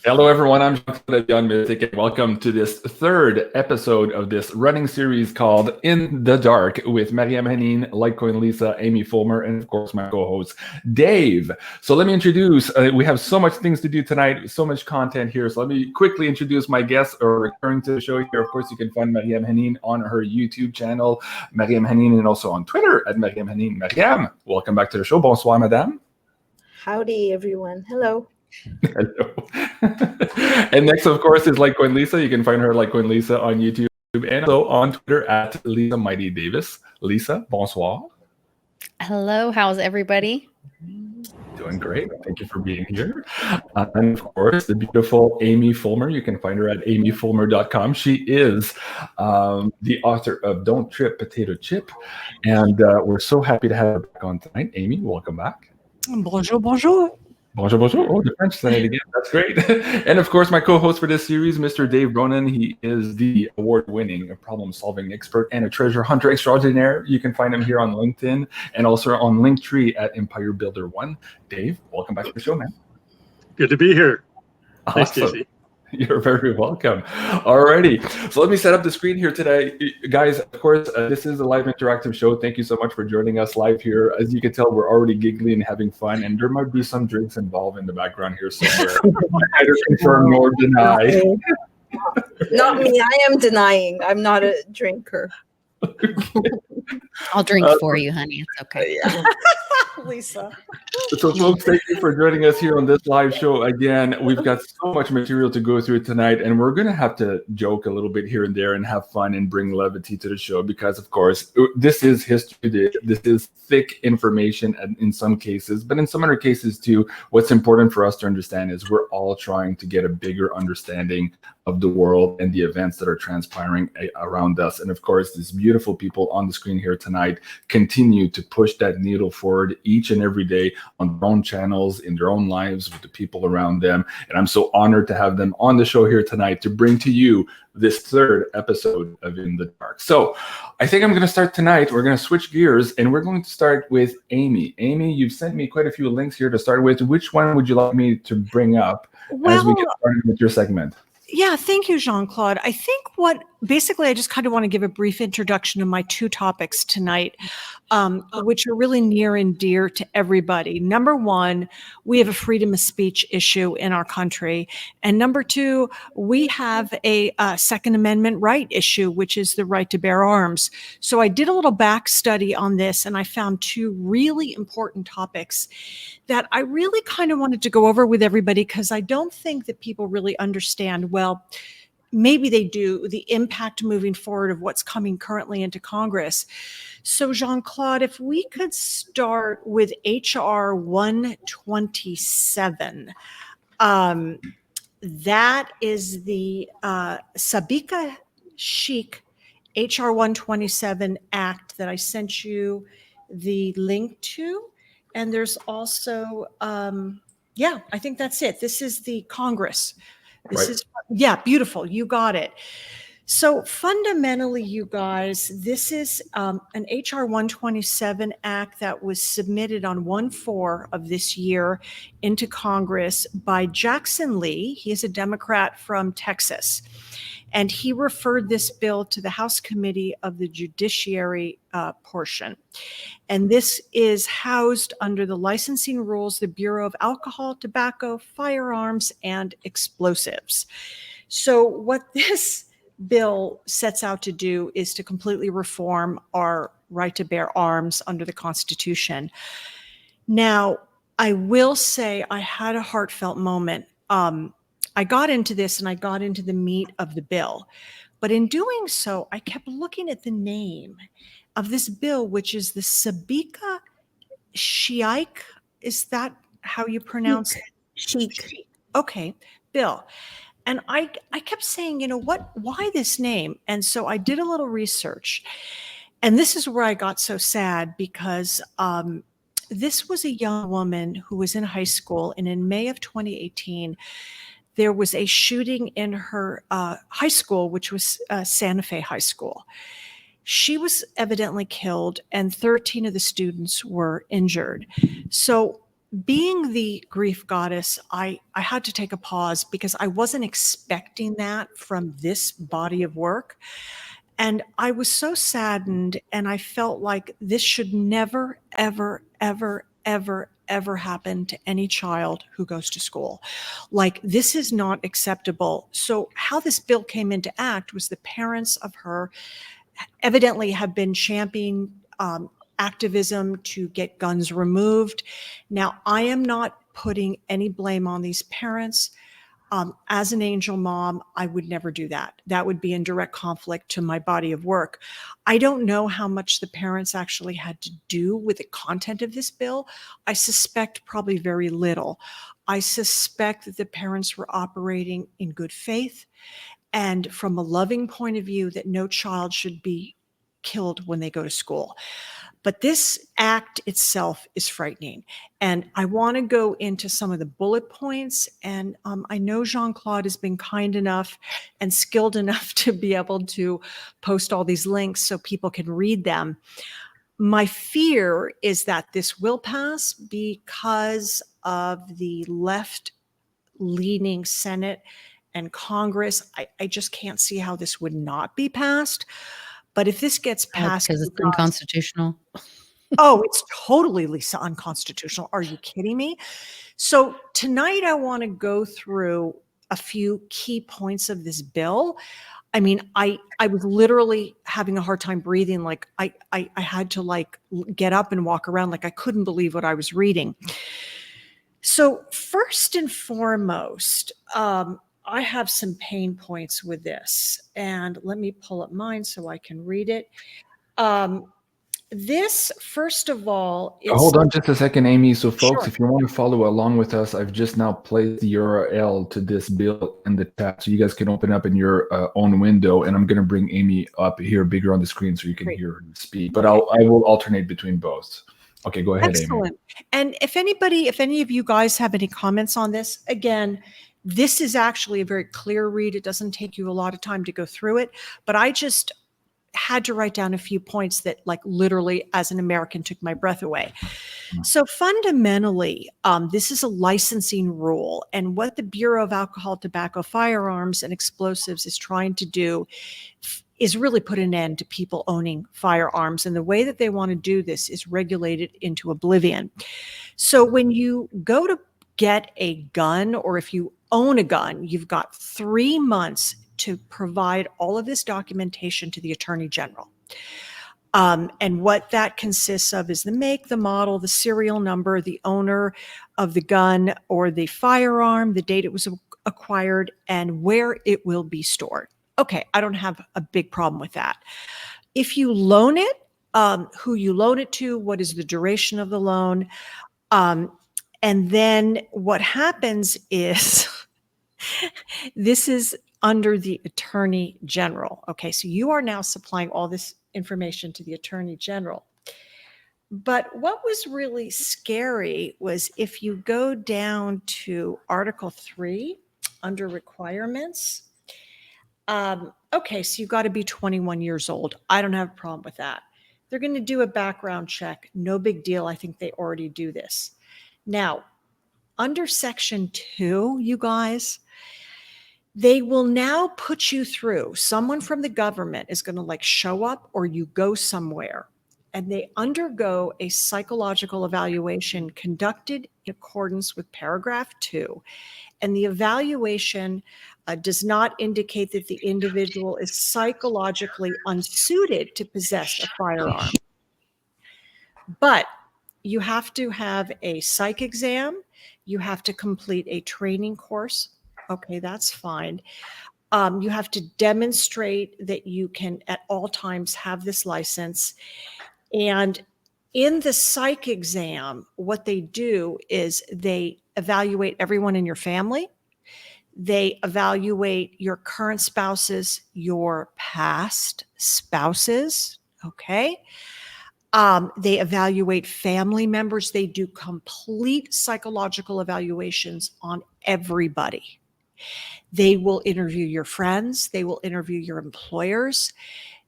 Hello, everyone. I'm Jean-Claude BeyondMystic, and welcome to this third episode of this running series called In the Dark with Maryam, Henein, LITECOIN, Lisa, Amy Fulmer, and of course my co-host Dave. So let me introduce. We have so much things to do tonight, so much content here. So let me quickly introduce my guests or returning to the show here. Of course, you can find Maryam Henein on her YouTube channel, Maryam Henein, and also on Twitter at Maryam Henein. Maryam, welcome back to the show. Bonsoir, madame. Howdy, everyone. Hello. Hello. And next, of course, is LITECOIN Lisa. You can find her LITECOIN Lisa on YouTube and also on Twitter at Lisa Mighty Davis. Lisa, bonsoir. Hello, how's everybody? Doing great. Thank you for being here. And of course, the beautiful Amy Fulmer. You can find her at amyfulmer.com. She is the author of Don't Trip, Potato Chip. And we're so happy to have her back on tonight. Amy, welcome back. Bonjour, bonjour. Bonjour, bonjour. Oh, the French tonight again. That's great. And of course, my co-host for this series, Mr. Dave Ronan. He is the award-winning problem-solving expert and a treasure hunter extraordinaire. You can find him here on LinkedIn and also on Linktree at Empire Builder One. Dave, welcome back to the show, man. Good to be here. Awesome. Nice, Casey. You're very welcome. Alrighty, so let me set up the screen here today. Guys, of course, this is a live interactive show. Thank you so much for joining us live here. As you can tell, we're already giggling and having fun, and there might be some drinks involved in the background here somewhere. Neither confirm nor deny. Not me. I am denying. I'm not a drinker. I'll drink for you, honey. It's okay. Yeah. Lisa. So folks, thank you for joining us here on this live show. Again, we've got so much material to go through tonight, and we're going to have to joke a little bit here and there and have fun and bring levity to the show because, of course, this is history. This is thick information in some cases, but in some other cases too, what's important for us to understand is we're all trying to get a bigger understanding of the world and the events that are transpiring around us. And of course, these beautiful people on the screen here tonight continue to push that needle forward each and every day on their own channels, in their own lives, with the people around them. And I'm so honored to have them on the show here tonight to bring to you this third episode of In the Dark. So I think I'm going to start tonight. We're going to switch gears and we're going to start with Amy. Amy, you've sent me quite a few links here to start with. Which one would you like me to bring up as we get started with your segment? Yeah, thank you, Jean-Claude. I think basically I just kind of want to give a brief introduction to my two topics tonight, which are really near and dear to everybody. Number one, we have a freedom of speech issue in our country. And number two, we have a Second Amendment right issue, which is the right to bear arms. So I did a little back study on this, and I found two really important topics that I really kind of wanted to go over with everybody because I don't think that people really understand, well, maybe they do, the impact moving forward of what's coming currently into Congress. So Jean-Claude, if we could start with HR 127. That is the Sabika Sheikh HR 127 Act that I sent you the link to. And there's also, yeah, I think that's it. This is the Congress. This is, yeah, beautiful. You got it. So fundamentally, you guys, this is an HR 127 Act that was submitted on 1/4 of this year into Congress by Jackson Lee. He is a Democrat from Texas. And he referred this bill to the House Committee of the Judiciary portion. And this is housed under the licensing rules, the Bureau of Alcohol, Tobacco, Firearms, and Explosives. So what this bill sets out to do is to completely reform our right to bear arms under the Constitution. Now, I will say I had a heartfelt moment. I got into this and I got into the meat of the bill. But in doing so, I kept looking at the name of this bill, which is the Sabika Sheikh. Is that how you pronounce it? Sheikh. Okay, bill. And I kept saying, you know what, why this name? And so I did a little research. And this is where I got so sad because this was a young woman who was in high school. And in May of 2018, there was a shooting in her high school, which was Santa Fe High School. She was evidently killed and 13 of the students were injured. So being the grief goddess, I had to take a pause because I wasn't expecting that from this body of work. And I was so saddened, and I felt like this should never, ever, ever, ever, ever happen to any child who goes to school. Like, this is not acceptable. So how this bill came into act was the parents of her evidently have been championing activism to get guns removed. Now, I am not putting any blame on these parents. As an angel mom, I would never do that. That would be in direct conflict to my body of work. I don't know how much the parents actually had to do with the content of this bill. I suspect probably very little. I suspect that the parents were operating in good faith and from a loving point of view that no child should be killed when they go to school. But this act itself is frightening. And I want to go into some of the bullet points. And I know Jean-Claude has been kind enough and skilled enough to be able to post all these links so people can read them. My fear is that this will pass because of the left-leaning Senate and Congress. I just can't see how this would not be passed. But if this gets passed, because it's unconstitutional. Oh, it's totally, Lisa, unconstitutional. Are you kidding me? So tonight I want to go through a few key points of this bill. I mean, I was literally having a hard time breathing. Like I had to like get up and walk around. Like I couldn't believe what I was reading. So first and foremost, I have some pain points with this, and let me pull up mine so I can read it. This, first of all, is... Hold on just a second, Amy. So folks, Sure. if you want to follow along with us, I've just now placed the URL to this bill in the chat, so you guys can open up in your own window, and I'm going to bring Amy up here bigger on the screen so you can Great. hear her speak, but I will alternate between both. Okay, go ahead, Excellent. Amy. And if any of you guys have any comments on this, again, this is actually a very clear read. It doesn't take you a lot of time to go through it, but I just had to write down a few points that, like, literally as an American took my breath away. So fundamentally, this is a licensing rule. And what the Bureau of Alcohol, Tobacco, Firearms, and Explosives is trying to do is really put an end to people owning firearms. And the way that they want to do this is regulate it into oblivion. So when you go to get a gun, or if you own a gun, you've got 3 months to provide all of this documentation to the Attorney General. And what that consists of is the make, the model, the serial number, the owner of the gun or the firearm, the date it was acquired, and where it will be stored. Okay, I don't have a big problem with that. If you loan it, who you loan it to, what is the duration of the loan, and then what happens is this is under the Attorney General. Okay, so you are now supplying all this information to the Attorney General. But what was really scary was if you go down to Article 3 under requirements. Okay, so you got to be 21 years old. I don't have a problem with that. They're going to do a background check. No big deal. I think they already do this. Now, under Section 2, you guys, they will now put you through. Someone from the government is going to like show up, or you go somewhere, and they undergo a psychological evaluation conducted in accordance with paragraph 2. And the evaluation does not indicate that the individual is psychologically unsuited to possess a firearm. But you have to have a psych exam. You have to complete a training course. Okay, that's fine. You have to demonstrate that you can at all times have this license. And in the psych exam, what they do is they evaluate everyone in your family. They evaluate your current spouses, your past spouses, okay? They evaluate family members. They do complete psychological evaluations on everybody. They will interview your friends. They will interview your employers.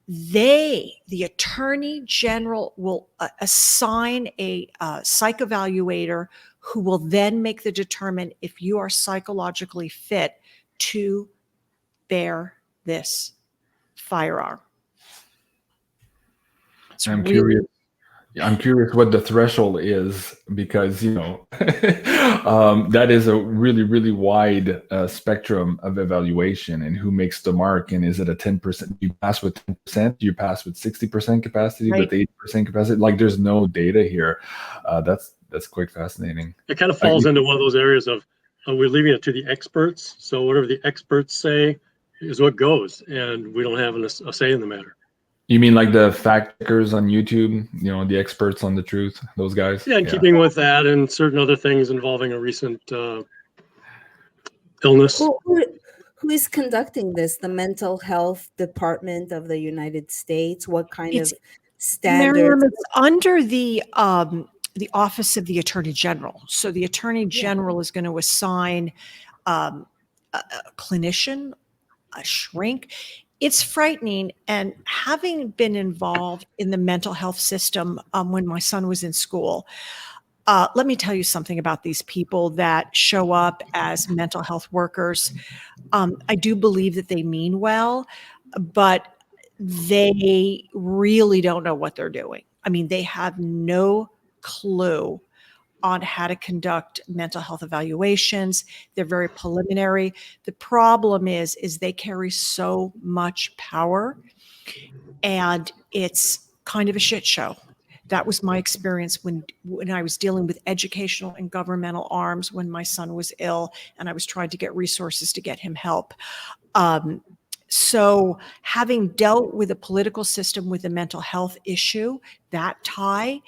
The Attorney General will assign a psych evaluator who will then make the determine if you are psychologically fit to bear this firearm. It's I'm really curious. I'm curious what the threshold is because, that is a really, really wide spectrum of evaluation and who makes the mark. And is it a 10%? You pass with 10%, you pass with 60% capacity, Right. with 80% capacity. Like there's no data here. That's quite fascinating. It kind of falls into one of those areas of we're leaving it to the experts. So whatever the experts say is what goes, and we don't have a say in the matter. You mean like the fact checkers on YouTube, the experts on the truth, those guys? Yeah, and keeping with that and certain other things involving a recent illness. Who is conducting this? The mental health department of the United States? What kind It's- of standards? Maryam, it's under the Office of the Attorney General. So the Attorney General is going to assign a clinician, a shrink. It's frightening. And having been involved in the mental health system when my son was in school, let me tell you something about these people that show up as mental health workers. I do believe that they mean well, but they really don't know what they're doing. I mean, they have no clue on how to conduct mental health evaluations. They're very preliminary. The problem is they carry so much power, and it's kind of a shit show. That was my experience when I was dealing with educational and governmental arms when my son was ill, and I was trying to get resources to get him help. So having dealt with a political system with a mental health issue, that tie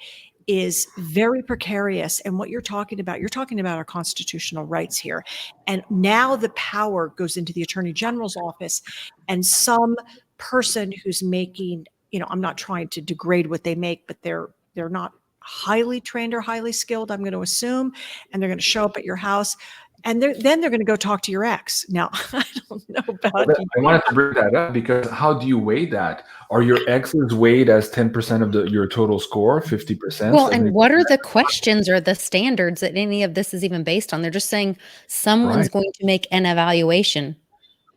is very precarious. And what you're talking about our constitutional rights here. And now the power goes into the Attorney General's office, and some person who's making, I'm not trying to degrade what they make, but they're not highly trained or highly skilled, I'm going to assume, and they're going to show up at your house. And then they're going to go talk to your ex. Now, I don't know about you. I wanted to bring that up because how do you weigh that? Are your exes weighed as 10% of your total score, 50%? Well, and what are the questions or the standards that any of this is even based on? They're just saying someone's going to make an evaluation.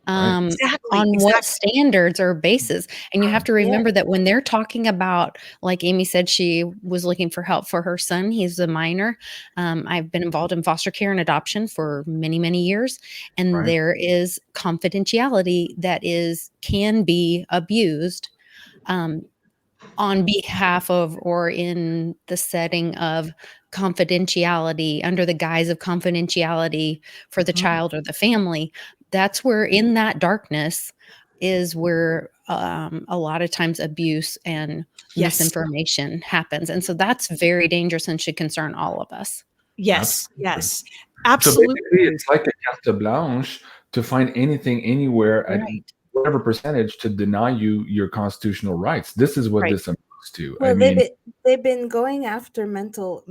On what standards or bases. And you have to remember that when they're talking about, like Amy said, she was looking for help for her son. He's a minor. I've been involved in foster care and adoption for many, many years. And there is confidentiality that can be abused on behalf of or in the setting of confidentiality, under the guise of confidentiality for the child or the family. That's where, in that darkness, is where a lot of times abuse and misinformation happens. And so that's very dangerous and should concern all of us. Yes, absolutely. So basically, it's like a carte blanche to find anything, anywhere, at whatever percentage, to deny you your constitutional rights. This is what this amounts to. Well, they've been going after mental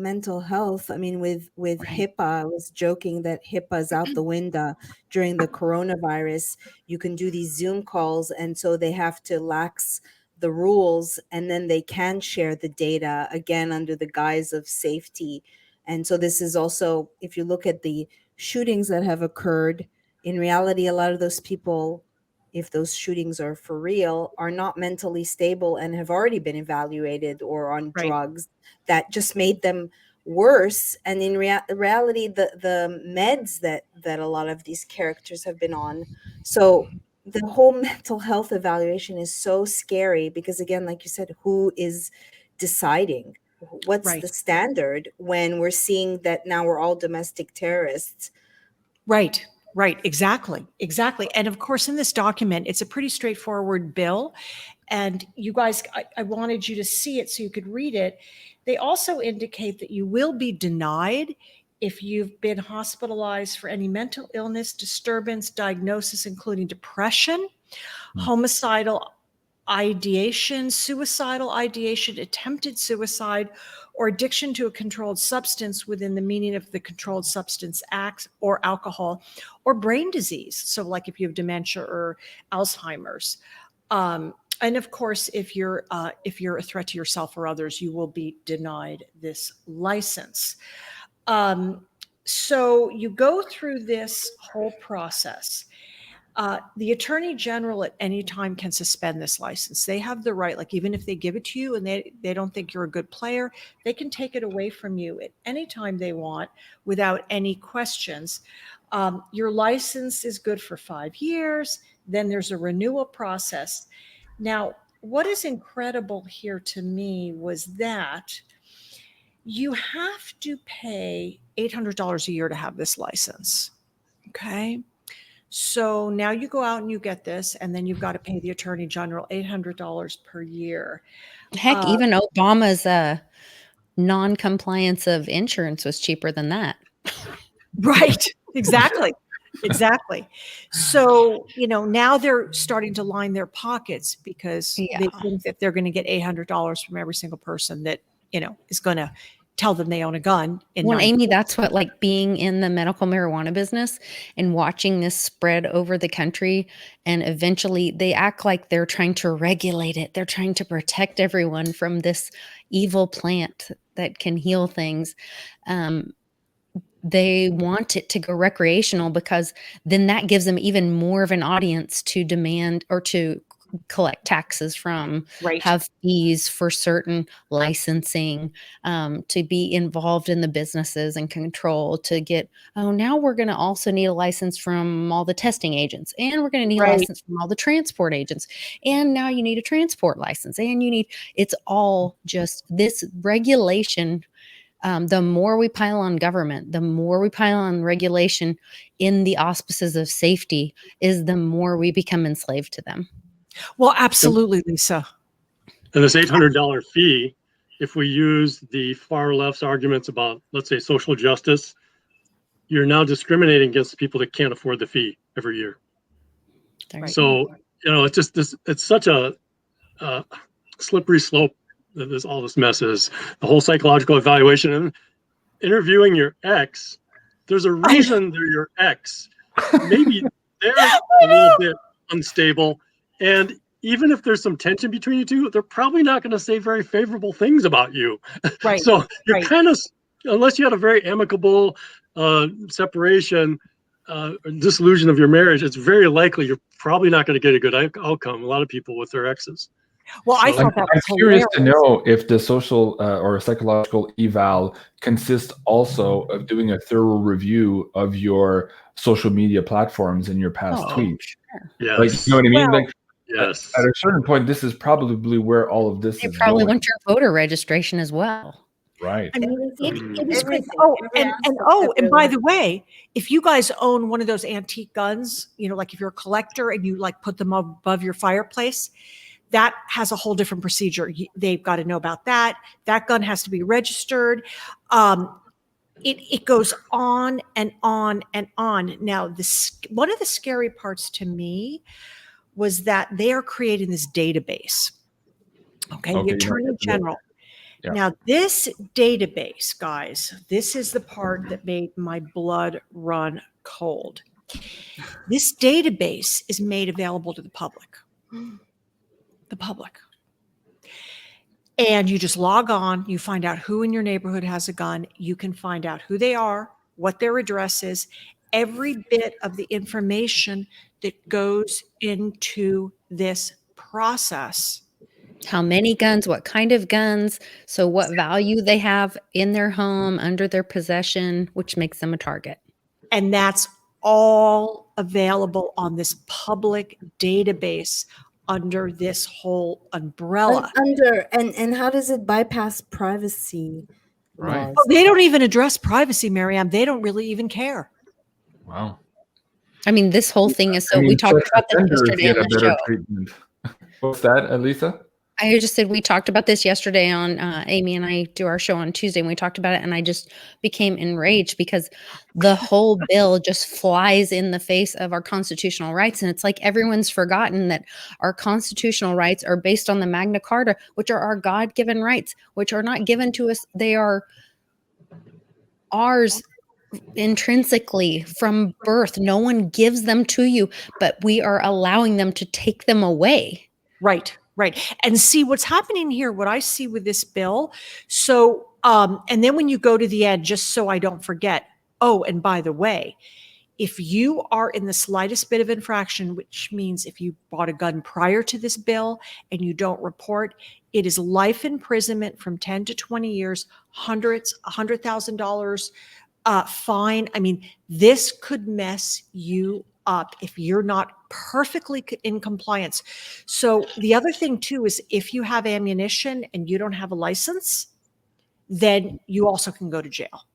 health. I mean, with HIPAA, I was joking that HIPAA is out the window during the coronavirus. You can do these Zoom calls, and so they have to lax the rules, and then they can share the data again under the guise of safety. And so this is also, if you look at the shootings that have occurred, in reality, a lot of those people, if those shootings are for real, are not mentally stable and have already been evaluated or on drugs that just made them worse. And in reality, the meds that a lot of these characters have been on. So the whole mental health evaluation is so scary because, again, like you said, who is deciding? What's the standard when we're seeing that now we're all domestic terrorists? Right. Exactly. And of course, in this document, it's a pretty straightforward bill. And you guys, I wanted you to see it so you could read it. They also indicate that you will be denied if you've been hospitalized for any mental illness, disturbance, diagnosis, including depression, homicidal ideation, suicidal ideation, attempted suicide, or addiction to a controlled substance within the meaning of the Controlled Substance Act, or alcohol, or brain disease. So like if you have dementia or Alzheimer's. And of course, if you're a threat to yourself or others, you will be denied this license. So you go through this whole process. The Attorney General at any time can suspend this license. They have the right, like even if they give it to you and they don't think you're a good player, they can take it away from you at any time they want without any questions. Your license is good for 5 years. Then there's a renewal process. Now, what is incredible here to me was that you have to pay $800 a year to have this license. Okay. So now you go out and you get this, and then you've got to pay the Attorney General $800 per year. Heck, even Obama's non-compliance of insurance was cheaper than that. Right. Exactly. Exactly. So, now they're starting to line their pockets because they think that they're going to get $800 from every single person that, is going to tell them they own a gun. Well, Amy, that's what, like, being in the medical marijuana business and watching this spread over the country, and eventually they act like they're trying to regulate it. They're trying to protect everyone from this evil plant that can heal things. They want it to go recreational because then that gives them even more of an audience to demand or to collect taxes from, have fees for certain licensing, to be involved in the businesses and control, to get, now we're going to also need a license from all the testing agents, and we're going to need a license from all the transport agents. And now you need a transport license, and it's all just this regulation. The more we pile on government, the more we pile on regulation in the auspices of safety, is the more we become enslaved to them. Well, absolutely, Lisa. And this $800 fee, if we use the far left's arguments about, let's say, social justice, you're now discriminating against the people that can't afford the fee every year. So, it's just this, it's such a slippery slope that all this mess is. The whole psychological evaluation and interviewing your ex, there's a reason they're your ex. Maybe they're a little bit unstable. And even if there's some tension between you two, they're probably not going to say very favorable things about you. Right. So you're kind of, unless you had a very amicable separation, dissolution of your marriage, it's very likely you're probably not going to get a good outcome. A lot of people with their exes. Well, I thought that was I'm curious to know if the social or psychological eval consists also of doing a thorough review of your social media platforms and your past tweets. Sure. Yes. Like, you know what I mean? Well, like, yes. At a certain point, this is probably where all of this is probably going. want your voter registration as well. Right. I mean, it was great. And by the way, if you guys own one of those antique guns, like if you're a collector and you like put them above your fireplace, that has a whole different procedure. They've got to know about that. That gun has to be registered. It goes on and on and on. Now, one of the scary parts to me was that they are creating this database. Okay, the Attorney General. Yeah. Now, this database, guys, this is the part that made my blood run cold. This database is made available to the public. The public. And you just log on, you find out who in your neighborhood has a gun, you can find out who they are, what their address is, every bit of the information that goes into this process. How many guns, what kind of guns, so what value they have in their home, under their possession, which makes them a target. And that's all available on this public database under this whole umbrella. And how does it bypass privacy? Right. Oh, they don't even address privacy, Maryam. They don't really even care. Wow. I mean, this whole thing is we talked about this yesterday on the show. Treatment. What's that, Lisa? I just said we talked about this yesterday on Amy and I do our show on Tuesday, and we talked about it, and I just became enraged because the whole bill just flies in the face of our constitutional rights. And it's like everyone's forgotten that our constitutional rights are based on the Magna Carta, which are our God-given rights, which are not given to us. They are ours intrinsically from birth. No one gives them to you, but we are allowing them to take them away. Right. Right. And see what's happening here, what I see with this bill. So And then when you go to the end, just so I don't forget, oh, and by the way, if you are in the slightest bit of infraction, which means if you bought a gun prior to this bill and you don't report, it is life imprisonment from 10 to 20 years, $100,000 fine. I mean, this could mess you up if you're not perfectly in compliance. So the other thing too is if you have ammunition and you don't have a license, then you also can go to jail.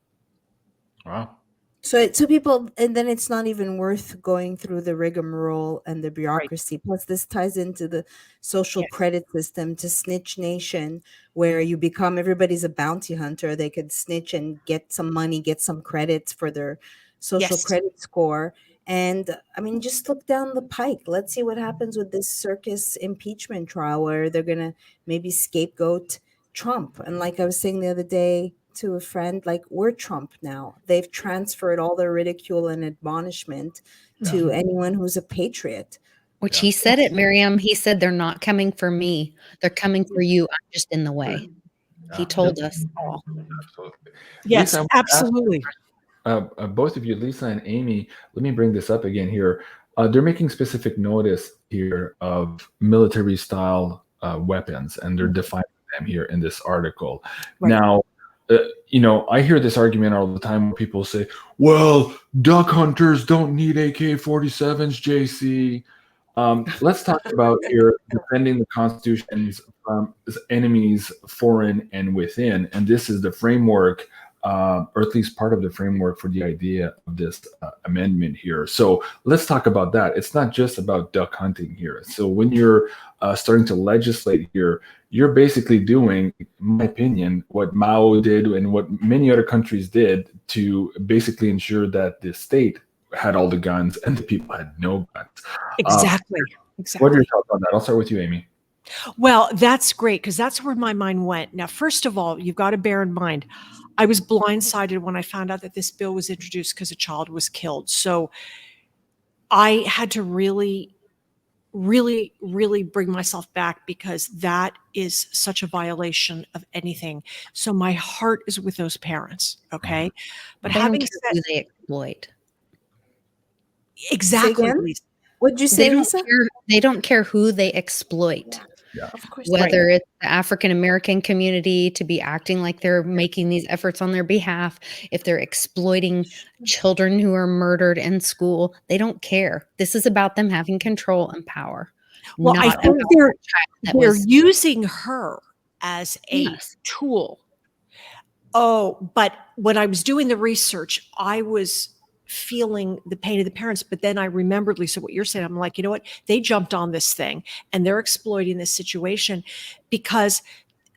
Wow. So people, and then it's not even worth going through the rigmarole and the bureaucracy. Right. Plus, this ties into the social credit system to Snitch Nation, where you become, everybody's a bounty hunter. They could snitch and get some money, get some credits for their social credit score. And I mean, just look down the pike. Let's see what happens with this circus impeachment trial, where they're going to maybe scapegoat Trump. And like I was saying the other day to a friend, like, we're Trump now. They've transferred all their ridicule and admonishment to anyone who's a patriot. Which he said it, Maryam. He said, they're not coming for me. They're coming for you. I'm just in the way. He told us all. Absolutely. Yes, Lisa, absolutely. Both of you, Lisa and Amy, let me bring this up again here. They're making specific notice here of military style weapons, and they're defining them here in this article. Right. Now, I hear this argument all the time where people say, well, duck hunters don't need AK-47s, JC. Let's talk about here defending the Constitution's from enemies, foreign and within. And this is the framework, or at least part of the framework for the idea of this amendment here. So let's talk about that. It's not just about duck hunting here. So when you're starting to legislate here, you're basically doing, in my opinion, what Mao did and what many other countries did to basically ensure that the state had all the guns and the people had no guns. Exactly. What are your thoughts on that? I'll start with you, Amy. Well, that's great, because that's where my mind went. Now, first of all, you've got to bear in mind, I was blindsided when I found out that this bill was introduced because a child was killed. So I had to really bring myself back, because that is such a violation of anything. So my heart is with those parents. Okay. But having said, who they exploit. Exactly. What'd you say, Lisa? They don't care who they exploit. Yeah. Of course. Whether it's the African American community to be acting like they're making these efforts on their behalf, if they're exploiting children who are murdered in school, they don't care. This is about them having control and power. Well, I think they're using her as a tool. Oh, but when I was doing the research, I was feeling the pain of the parents. But then I remembered, Lisa, what you're saying. I'm like, you know what? They jumped on this thing and they're exploiting this situation because,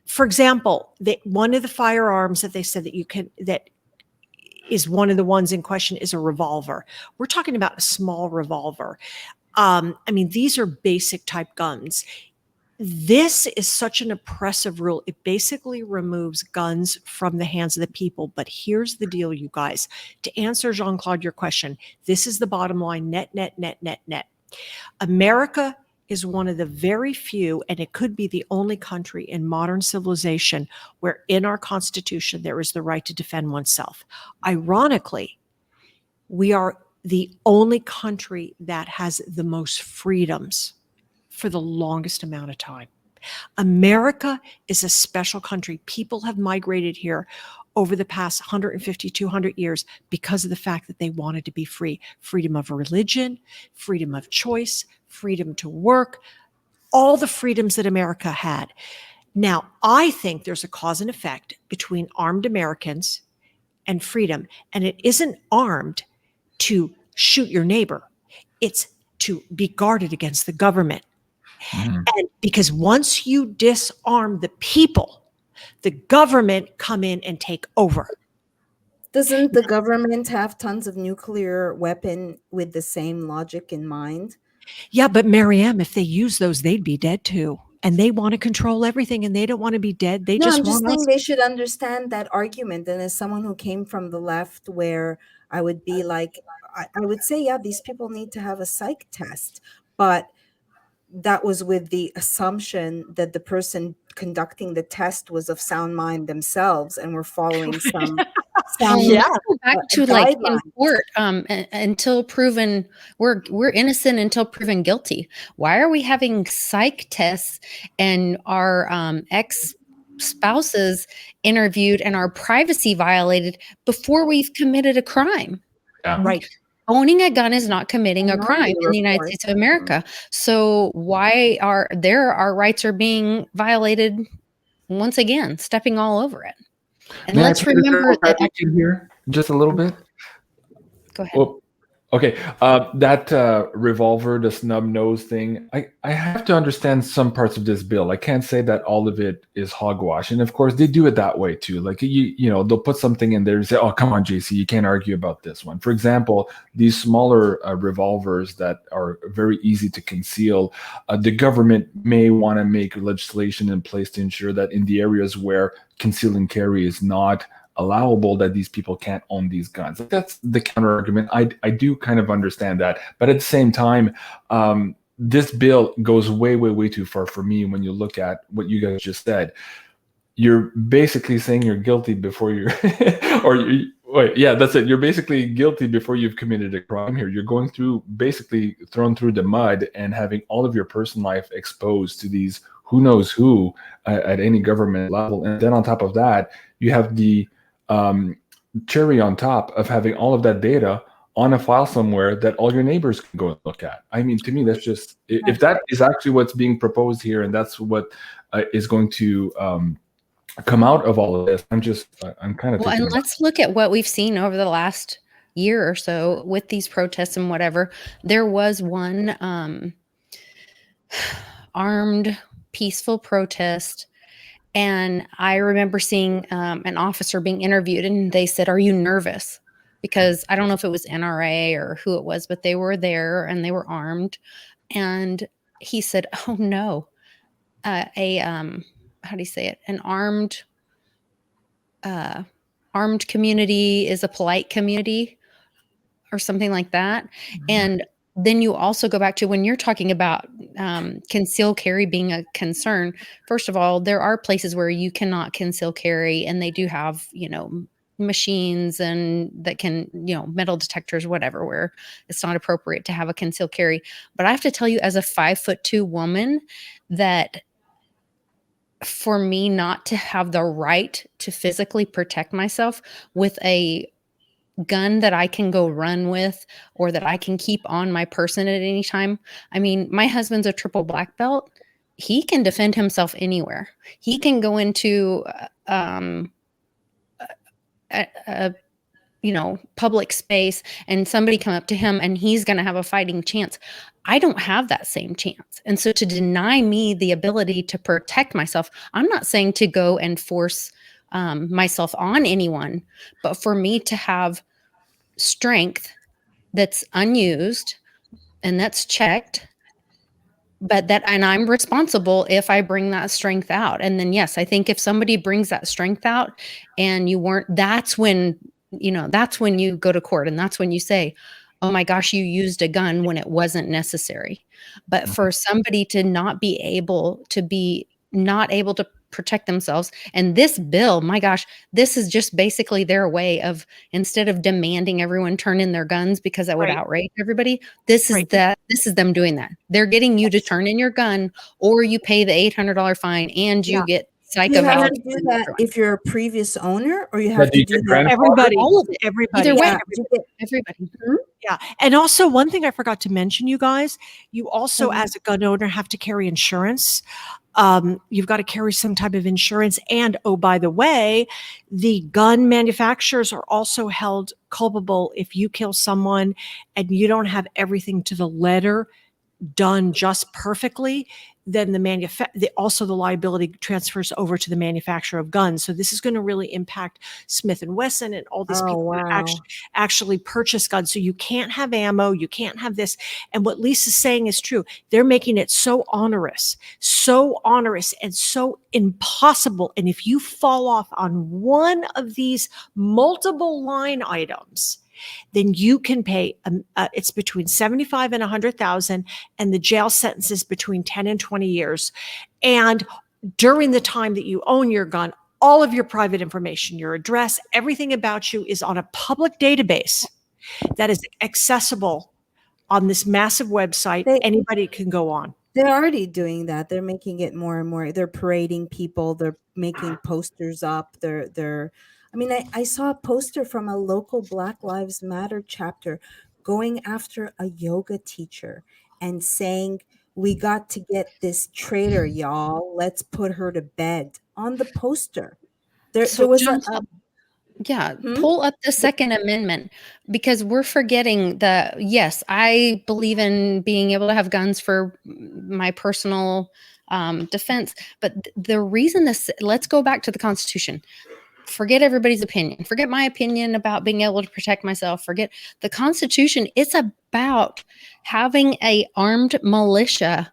for example, one of the firearms that they said that is one of the ones in question is a revolver. We're talking about a small revolver. I mean, these are basic type guns. This is such an oppressive rule. It basically removes guns from the hands of the people. But here's the deal, you guys. To answer, Jean-Claude, your question, this is the bottom line, net. America is one of the very few, and it could be the only country in modern civilization where in our Constitution there is the right to defend oneself. Ironically, we are the only country that has the most freedoms for the longest amount of time. America is a special country. People have migrated here over the past 150, 200 years because of the fact that they wanted to be free. Freedom of religion, freedom of choice, freedom to work, all the freedoms that America had. Now, I think there's a cause and effect between armed Americans and freedom. And it isn't armed to shoot your neighbor. It's to be guarded against the government. And because once you disarm the people, the government come in and take over. Doesn't the government have tons of nuclear weapon with the same logic in mind? Yeah, but Maryam, if they use those, they'd be dead too. And they want to control everything and they don't want to be dead. I'm just saying they should understand that argument. And as someone who came from the left, where I would be like, I would say, yeah, these people need to have a psych test. But that was with the assumption that the person conducting the test was of sound mind themselves and were following some back to like in court until proven we're innocent until proven guilty. Why are we having psych tests and our ex-spouses interviewed and our privacy violated before we've committed a crime? Right. Owning a gun is not committing a crime in the United States of America. So why are our rights are being violated once again, stepping all over it? And let's remember that here just a little bit. Go ahead. Well, okay, that revolver, the snub nose thing, I have to understand some parts of this bill. I can't say that all of it is hogwash. And of course, they do it that way too. Like, you know, they'll put something in there and say, oh, come on, JC, you can't argue about this one. For example, these smaller revolvers that are very easy to conceal, the government may want to make legislation in place to ensure that in the areas where conceal and carry is not allowable, that these people can't own these guns. That's the counter argument. I do kind of understand that, but at the same time, this bill goes way too far for me. When you look at what you guys just said, you're basically saying you're guilty before you're that's it. You're basically guilty before you've committed a crime here. You're going through, basically thrown through the mud and having all of your personal life exposed to these who knows who at any government level. And then on top of that, you have the cherry on top of having all of that data on a file somewhere that all your neighbors can go and look at. I mean, to me, that's just, if that is actually what's being proposed here, and that's what is going to come out of all of this, I'm kind of well, and let's look at what we've seen over the last year or so with these protests and whatever. There was one armed, peaceful protest. And I remember seeing an officer being interviewed, and they said, "Are you nervous?" Because I don't know if it was NRA or who it was, but they were there and they were armed. And he said, "Oh no, how do you say it? An armed community is a polite community," or something like that. Mm-hmm. And then you also go back to when you're talking about conceal carry being a concern. First of all, there are places where you cannot conceal carry, and they do have, you know, machines and that can, you know, metal detectors, whatever, where it's not appropriate to have a concealed carry. But I have to tell you, as a 5'2" woman, that for me not to have the right to physically protect myself with a gun that I can go run with or that I can keep on my person at any time. I mean, my husband's a triple black belt. He can defend himself anywhere. He can go into you know, public space and somebody come up to him and he's going to have a fighting chance. I don't have that same chance. And so to deny me the ability to protect myself, I'm not saying to go and force myself on anyone, but for me to have strength that's unused and that's checked, but that, and I'm responsible if I bring that strength out. And then, yes, I think if somebody brings that strength out and you weren't, that's when, you know, that's when you go to court, and that's when you say, oh my gosh, you used a gun when it wasn't necessary. But for somebody to not be able to protect themselves. And this bill, my gosh, this is just basically their way of, instead of demanding everyone turn in their guns because that would outrage everybody, this is them doing that. They're getting you to turn in your gun, or you pay the $800 fine and you get psycho. You have to do that if you're a previous owner, or you have to do that everybody. Either way, everybody. Mm-hmm. Yeah. And also, one thing I forgot to mention, you guys, you also, as a gun owner, have to carry insurance. You've got to carry some type of insurance. And, oh, by the way, the gun manufacturers are also held culpable if you kill someone and you don't have everything to the letter done just perfectly. Then also the liability transfers over to the manufacturer of guns. So this is going to really impact Smith & Wesson and all these people that actually purchase guns. So you can't have ammo, you can't have this. And what Lisa's saying is true. They're making it so onerous and so impossible. And if you fall off on one of these multiple line items, then you can pay, it's between 75 and 100,000, and the jail sentence is between 10 and 20 years. And during the time that you own your gun, all of your private information, your address, everything about you is on a public database that is accessible on this massive website. Anybody can go on. They're already doing that. They're making it more and more. They're parading people. They're making posters up. I mean, I saw a poster from a local Black Lives Matter chapter going after a yoga teacher and saying, "We got to get this traitor, y'all. Let's put her to bed," on the poster. There was pull up the Second Amendment, because we're forgetting yes, I believe in being able to have guns for my personal defense, but the reason let's go back to the Constitution. Forget everybody's opinion. Forget my opinion about being able to protect myself. Forget the Constitution. It's about having a armed militia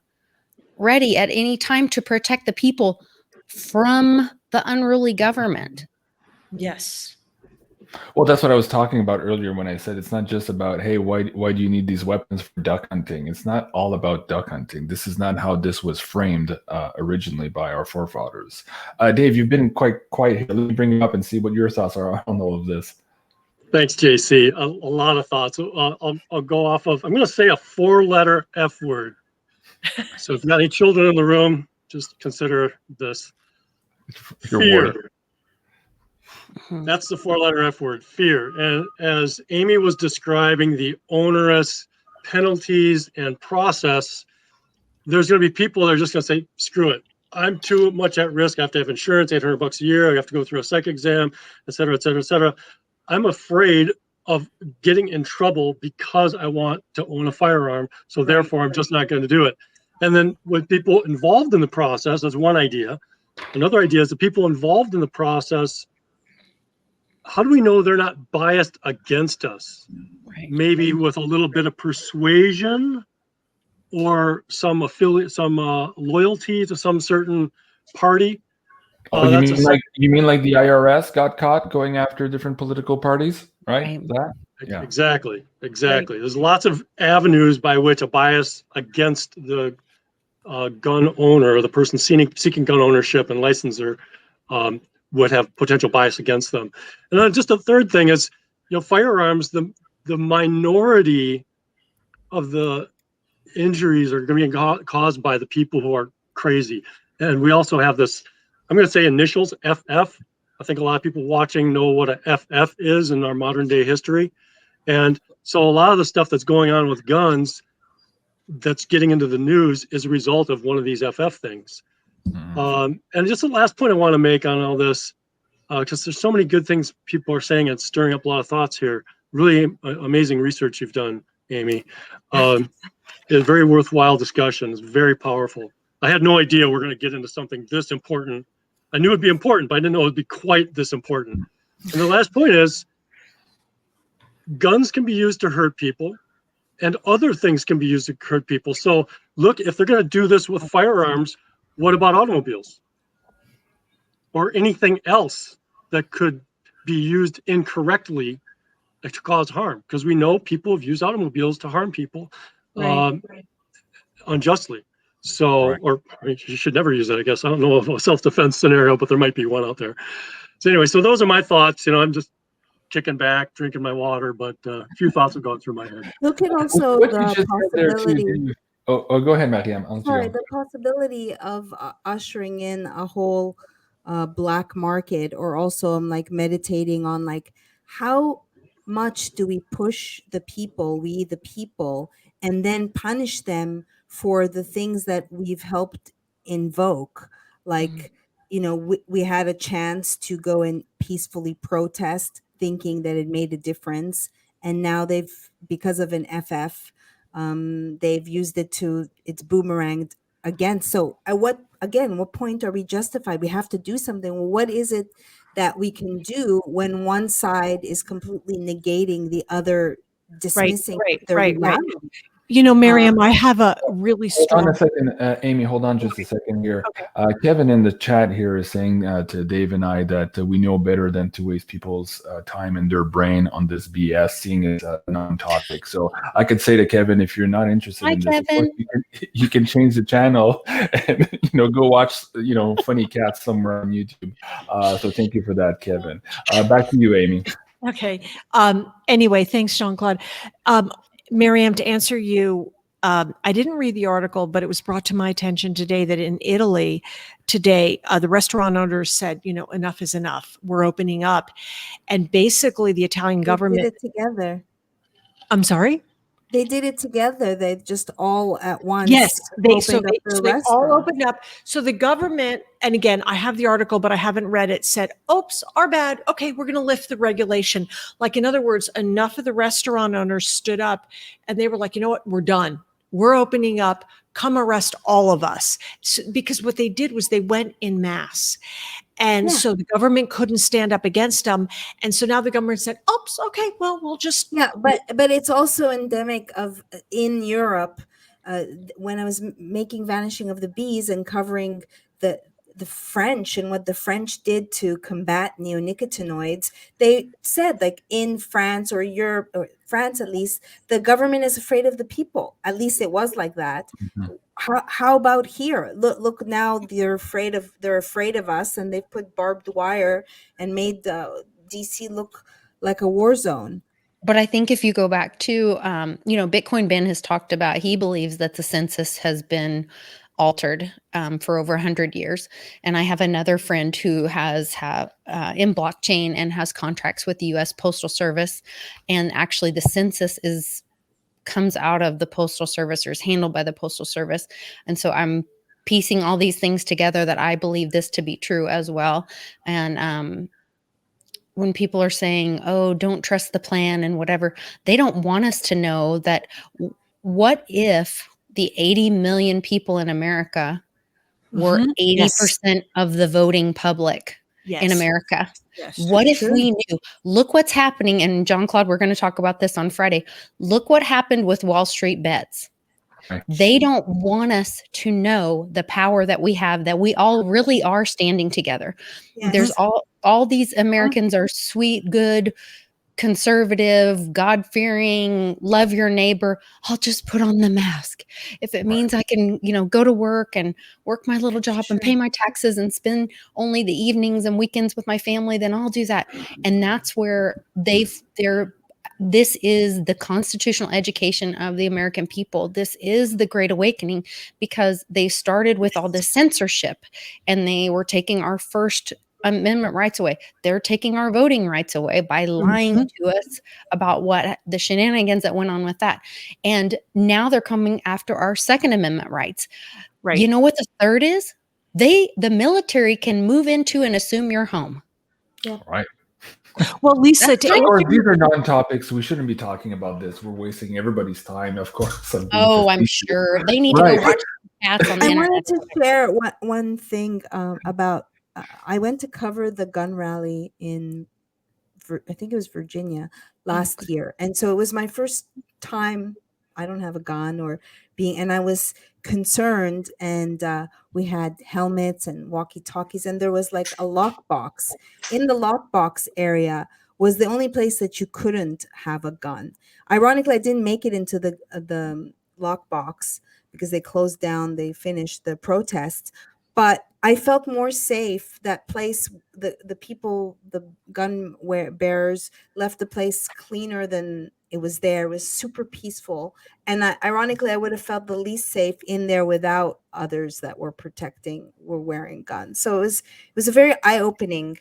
ready at any time to protect the people from the unruly government. Yes. Well, that's what I was talking about earlier when I said it's not just about, hey, why do you need these weapons for duck hunting? It's not all about duck hunting. This is not how this was framed originally by our forefathers. Dave, you've been quite quiet here. Let me bring you up and see what your thoughts are on all of this. Thanks, JC. A lot of thoughts. I'll go off of, I'm going to say a 4-letter F word. So if you've got any children in the room, just consider this. Fear. That's the 4-letter F word, fear. And as Amy was describing the onerous penalties and process, there's going to be people that are just going to say, screw it. I'm too much at risk. I have to have insurance, $800 a year. I have to go through a psych exam, et cetera, et cetera, et cetera. I'm afraid of getting in trouble because I want to own a firearm. So therefore, I'm just not going to do it. And then with people involved in the process, that's one idea. Another idea is the people involved in the process, how do we know they're not biased against us? Right. Maybe with a little bit of persuasion or some affiliate, some loyalty to some certain party. You mean like the IRS got caught going after different political parties, right? That? Yeah. Exactly. Right. There's lots of avenues by which a bias against the gun owner or the person seeking gun ownership and licensor would have potential bias against them. And then just a third thing is, firearms, the minority of the injuries are going to be caused by the people who are crazy. And we also have this, I'm going to say initials, FF. I think a lot of people watching know what a FF is in our modern day history. And so a lot of the stuff that's going on with guns that's getting into the news is a result of one of these FF things. And just the last point I want to make on all this, because there's so many good things people are saying, and it's stirring up a lot of thoughts here. Really amazing research you've done, Amy. It's a very worthwhile discussion. It's very powerful. I had no idea we're going to get into something this important. I knew it'd be important, but I didn't know it'd be quite this important. And the last point is, guns can be used to hurt people, and other things can be used to hurt people. So look, if they're going to do this with firearms, what about automobiles? Or anything else that could be used incorrectly to cause harm? Because we know people have used automobiles to harm people unjustly. So, or I mean, you should never use it, I guess. I don't know of a self-defense scenario, but there might be one out there. So anyway, so those are my thoughts. I'm just kicking back, drinking my water, but a few thoughts have gone through my head. Look at also the possibility. Go ahead, Maryam. Sorry, the possibility of ushering in a whole black market, or also I'm like meditating on like how much do we push the people, and then punish them for the things that we've helped invoke. Like, we had a chance to go and peacefully protest, thinking that it made a difference. And now because of an FF, they've used it it's boomeranged again. So what point are we justified? We have to do something. Well, what is it that we can do when one side is completely negating the other, dismissing their reality? You know, Maryam, I have a really strong. Hold on a second, Amy. Hold on just a second here. Okay. Kevin in the chat here is saying to Dave and I that we know better than to waste people's time and their brain on this BS, seeing it as a non-topic. So I could say to Kevin, if you're not interested in this, of course, you can change the channel and go watch funny cats somewhere on YouTube. So thank you for that, Kevin. Back to you, Amy. Okay. Anyway, thanks, Jean-Claude. Maryam, to answer you, I didn't read the article, but it was brought to my attention today that in Italy today, the restaurant owners said, enough is enough. We're opening up. And basically the Italian government did it together. I'm sorry? They did it together. They just all at once. Yes, they all opened opened up. So the government, and again, I have the article, but I haven't read it, said, oops, our bad. Okay, we're going to lift the regulation. Like, in other words, enough of the restaurant owners stood up and they were like, you know what, we're done. We're opening up. Come arrest all of us. So, because what they did was they went in mass. And so the government couldn't stand up against them. And so now the government said, oops, okay, well, we'll just. Yeah, but it's also endemic in Europe. When I was making Vanishing of the Bees and covering the French and what the French did to combat neonicotinoids, they said, like, in France or Europe, or France at least, the government is afraid of the people. At least it was like that. Mm-hmm. How about here? Look now, they're afraid of us, and they've put barbed wire and made DC look like a war zone. But I think if you go back to, Bitcoin Ben has talked about, he believes that the census has been altered for over 100 years. And I have another friend who has in blockchain and has contracts with the U.S. Postal Service. And actually the census comes out of the Postal Service or is handled by the Postal Service. And so I'm piecing all these things together that I believe this to be true as well. And when people are saying, oh, don't trust the plan and whatever, they don't want us to know that what if the 80 million people in America were 80% of the voting public in America? Yes, what if we knew? Look what's happening. And Jean-Claude, we're going to talk about this on Friday. Look what happened with Wall Street bets. Right. They don't want us to know the power that we have, that we all really are standing together. Yes. There's all these Americans are sweet, good, conservative, God-fearing, love your neighbor. I'll just put on the mask. If it means I can, go to work and work my little job and pay my taxes and spend only the evenings and weekends with my family, then I'll do that. And that's where this is the constitutional education of the American people. This is the Great Awakening, because they started with all this censorship and they were taking our First Amendment rights away. They're taking our voting rights away by lying to us about what the shenanigans that went on with that. And now they're coming after our Second Amendment rights. Right. You know what the third is? The military can move into and assume your home. Yeah. Right. Well, Lisa, these are non-topics. We shouldn't be talking about this. We're wasting everybody's time, of course. I'm sure they need to go watch cats on the internet. I wanted to share one thing about. I went to cover the gun rally in, I think it was Virginia last year. And so it was my first time. I don't have a gun and I was concerned, and we had helmets and walkie-talkies, and there was like a lockbox. In the lockbox area was the only place that you couldn't have a gun. Ironically, I didn't make it into the lockbox because they closed down, they finished the protests. But I felt more safe. That place, the people, the gun bearers left the place cleaner than it was there. It was super peaceful. And ironically, I would have felt the least safe in there without others that were wearing guns. So it was a very eye-opening.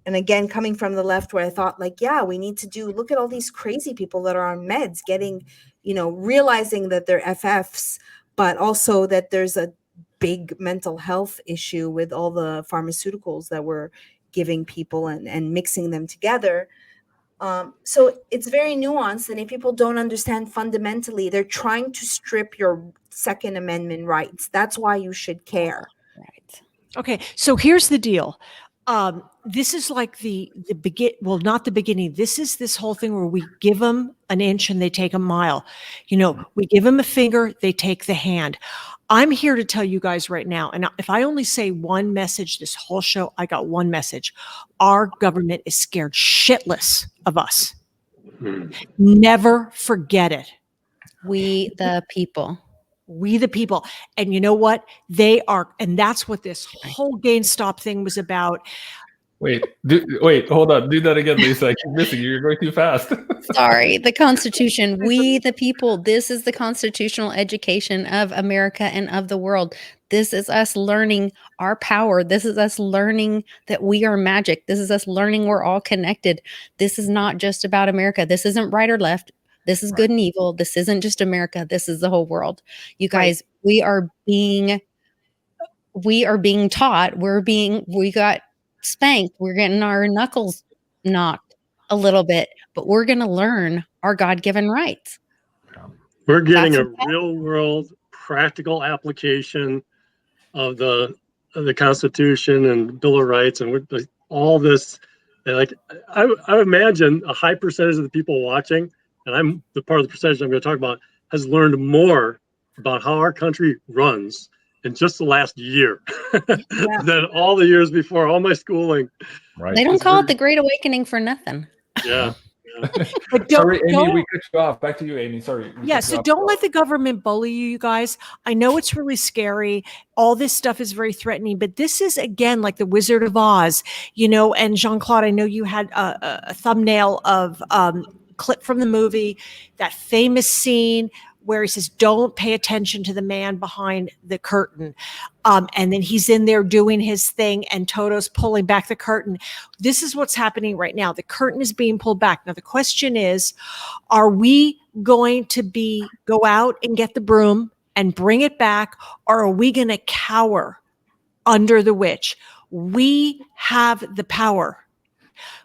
And again, coming from the left, where I thought, like, yeah, we need to look at all these crazy people that are on meds, getting, realizing that they're FFs, but also that there's a big mental health issue with all the pharmaceuticals that we're giving people and mixing them together. So it's very nuanced. And if people don't understand fundamentally, they're trying to strip your Second Amendment rights. That's why you should care. Right. Okay. So here's the deal. this is like the well, not the beginning. This is this whole thing where we give them an inch and they take a mile. You know, we give them a finger, they take the hand. I'm here to tell you guys right now, and if I only say one message this whole show, I got one message. Our government is scared shitless of us. Never forget it. We the people. We the people. And you know what? They are, and that's what this whole GameStop thing was about. Wait, hold on. Do that again, Lisa. I keep missing you. You're going too fast. Sorry, the Constitution. We the people. This is the constitutional education of America and of the world. This is us learning our power. This is us learning that we are magic. This is us learning we're all connected. This is not just about America. This isn't right or left. This is good and evil. This isn't just America. This is the whole world. You guys, we are being taught. We got spanked. We're getting our knuckles knocked a little bit, but we're going to learn our God-given rights. We're getting a real world practical application of the Constitution and Bill of Rights and all this. And like I imagine a high percentage of the people watching, and I'm the part of the percentage I'm going to talk about, has learned more about how our country runs in just the last year than all the years before, all my schooling. Right. They don't call it the Great Awakening for nothing. Yeah. But sorry, Amy, we cut you off. Back to you, Amy. Sorry. Yeah, so don't let the government bully you guys. I know it's really scary. All this stuff is very threatening, but this is, again, like the Wizard of Oz, you know, and Jean-Claude, I know you had a thumbnail of clip from the movie, that famous scene where he says, don't pay attention to the man behind the curtain. And then he's in there doing his thing and Toto's pulling back the curtain. This is what's happening right now. The curtain is being pulled back. Now, the question is, are we going to go out and get the broom and bring it back? Or are we going to cower under the witch? We have the power.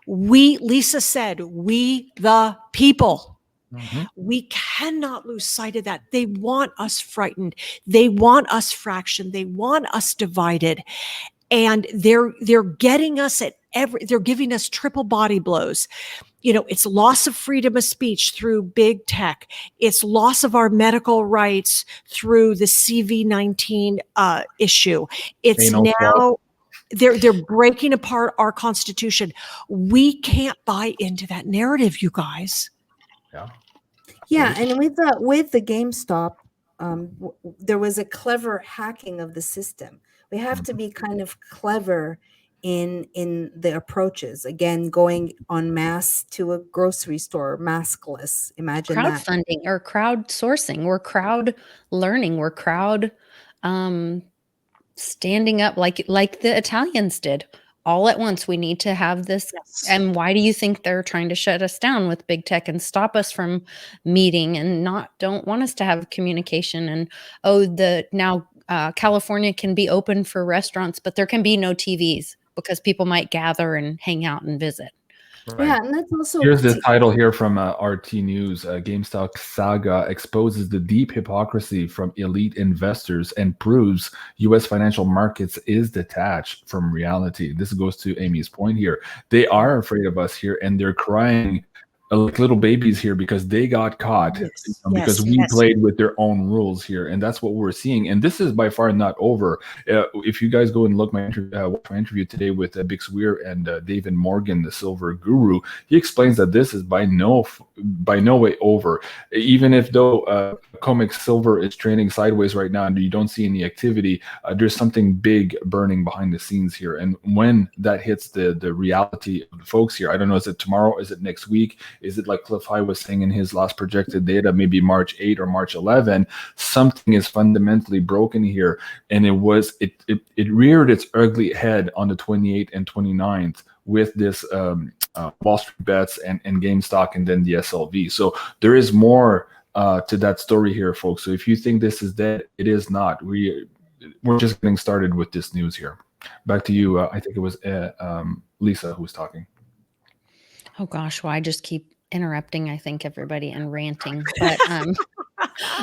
Lisa said, we the people. Mm-hmm. We cannot lose sight of that. They want us frightened. They want us fractioned. They want us divided. And they're getting us they're giving us triple body blows. You know, it's loss of freedom of speech through big tech. It's loss of our medical rights through the CV-19 issue. It's now they're breaking apart our Constitution. We can't buy into that narrative, you guys. Yeah, and with the GameStop, there was a clever hacking of the system. We have to be kind of clever in the approaches. Again, going en masse to a grocery store, maskless. Imagine crowdfunding or crowdsourcing. We're crowd learning. We're crowd standing up like the Italians did. All at once, we need to have this. Yes. And why do you think they're trying to shut us down with big tech and stop us from meeting and don't want us to have communication? And now California can be open for restaurants, but there can be no TVs because people might gather and hang out and visit. Right. Yeah, and that's also here's the title here from RT News. GameStop saga exposes the deep hypocrisy from elite investors and proves U.S. financial markets is detached from reality. This goes to Amy's point here. They are afraid of us here, and they're crying like little babies here because they got caught because we played with their own rules here, and that's what we're seeing. And this is by far not over. If you guys go and watch my interview today with Big Swear and David Morgan, the Silver Guru, he explains that this is by no way over. Even if though Comic Silver is trading sideways right now and you don't see any activity, there's something big burning behind the scenes here. And when that hits the reality of the folks here, I don't know, is it tomorrow? Is it next week? Is it like Cliff High was saying in his last projected data, maybe March 8 or March 11? Something is fundamentally broken here. And it reared its ugly head on the 28th and 29th with this Wall Street Bets and GameStop and then the SLV. So there is more to that story here, folks. So if you think this is dead, it is not. We're just getting started with this news here. Back to you. I think it was Lisa who was talking. Oh gosh, well, I just keep interrupting, I think, everybody and ranting. But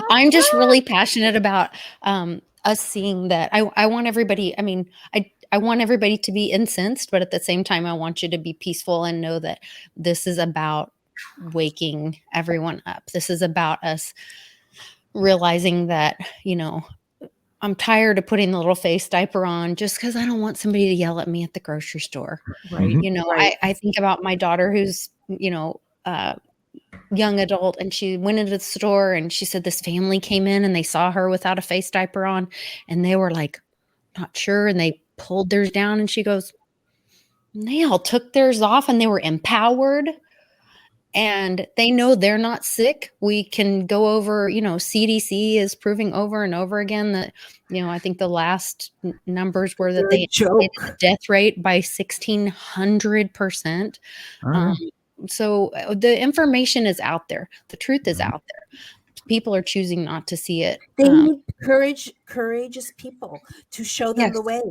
I'm just really passionate about us seeing that. I want everybody, I mean, I want everybody to be incensed, but at the same time, I want you to be peaceful and know that this is about waking everyone up. This is about us realizing that, I'm tired of putting the little face diaper on just because I don't want somebody to yell at me at the grocery store. Right. I think about my daughter who's, young adult, and she went into the store and she said this family came in and they saw her without a face diaper on and they were like, not sure. And they pulled theirs down and she goes, they all took theirs off and they were empowered. And they know they're not sick. We can go over, CDC is proving over and over again that, I think the last numbers were that they inflated the death rate by 1,600%. So the information is out there. The truth is out there. People are choosing not to see it. They need courageous people to show them the way.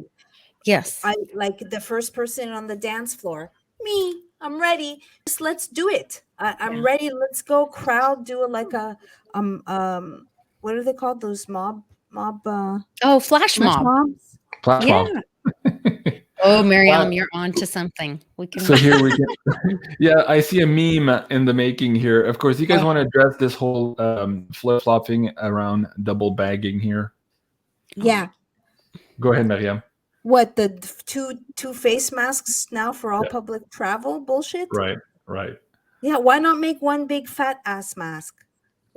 Yes. I like the first person on the dance floor. Me, I'm ready. Just let's do it. I'm ready. Let's go. Crowd, do it like a what are they called? Those mob. Flash mobs. Flash mob. Oh, Maryam, you're on to something. We can. So here we go. Yeah, I see a meme in the making here. Of course, you guys want to address this whole flip-flopping around double bagging here. Yeah. Go ahead, Maryam. What, the two face masks now for all public travel bullshit? Right. Yeah, why not make one big fat ass mask?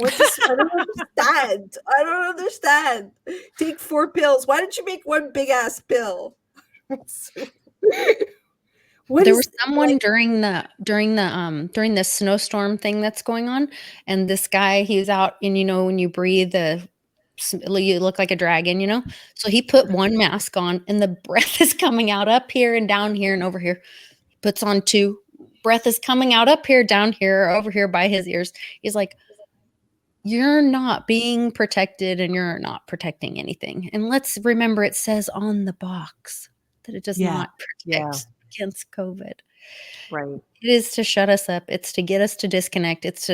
I don't understand. I don't understand. Take 4 pills. Why don't you make one big ass pill? There was someone during the snowstorm thing that's going on, and this guy, he was out, and when you breathe, you look like a dragon, so he put one mask on and the breath is coming out up here and down here and over here. He puts on 2, breath is coming out up here, down here, over here by his ears. He's like, you're not being protected and you're not protecting anything. And let's remember, it says on the box that it does not protect against COVID. Right. It is to shut us up. It's to get us to disconnect. It's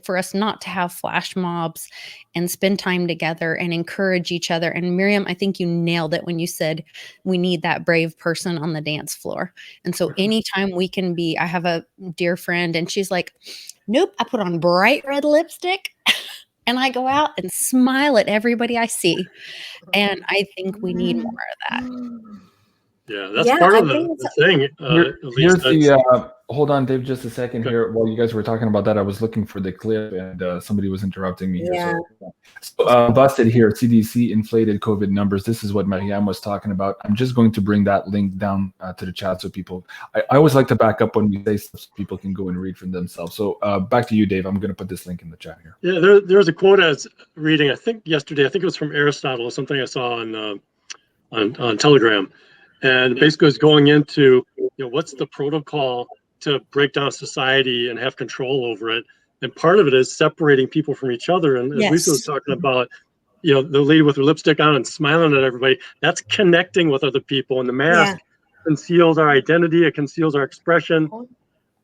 for us not to have flash mobs and spend time together and encourage each other. And Maryam, I think you nailed it when you said we need that brave person on the dance floor. And so anytime we can be, I have a dear friend and she's like, nope, I put on bright red lipstick and I go out and smile at everybody I see. And I think we need more of that. Yeah, that's part of the thing. Hold on, Dave, just a second here. While you guys were talking about that, I was looking for the clip and somebody was interrupting me. Yeah. So, busted here, CDC inflated COVID numbers. This is what Maryam was talking about. I'm just going to bring that link down to the chat so people, I always like to back up when we say stuff so people can go and read for themselves. So back to you, Dave. I'm going to put this link in the chat here. Yeah, there's a quote I was reading, I think yesterday, I think it was from Aristotle or something I saw on Telegram. And basically it's going into, what's the protocol to break down society and have control over it. And part of it is separating people from each other. And as Lisa was talking about, the lady with her lipstick on and smiling at everybody, that's connecting with other people. And the mask conceals our identity. It conceals our expression.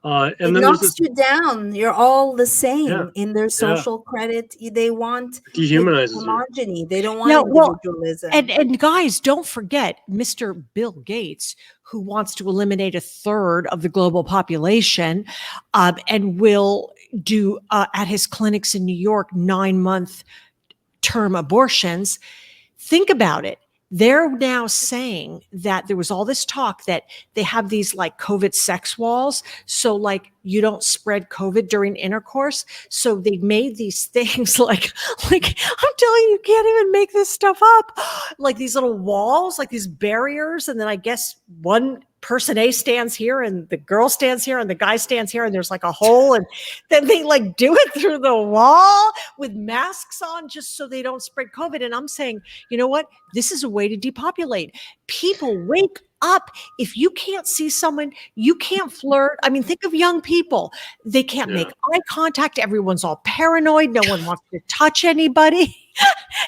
And it then knocks you down. You're all the same in their social credit. They want dehumanizes homogeny. They don't want individualism. And guys, don't forget Mr. Bill Gates, who wants to eliminate 1/3 of the global population, and will do at his clinics in New York 9-month term abortions. Think about it. They're now saying that there was all this talk that they have these like COVID sex walls. So like you don't spread COVID during intercourse. So they made these things like I'm telling you, you can't even make this stuff up. Like these little walls, like these barriers. And then I guess one person A stands here and the girl stands here and the guy stands here and there's like a hole, and then they like do it through the wall with masks on just so they don't spread COVID. And I'm saying, you know what? This is a way to depopulate. People, wake up. If you can't see someone, you can't flirt. I mean, think of young people. They can't make eye contact. Everyone's all paranoid. No one wants to touch anybody.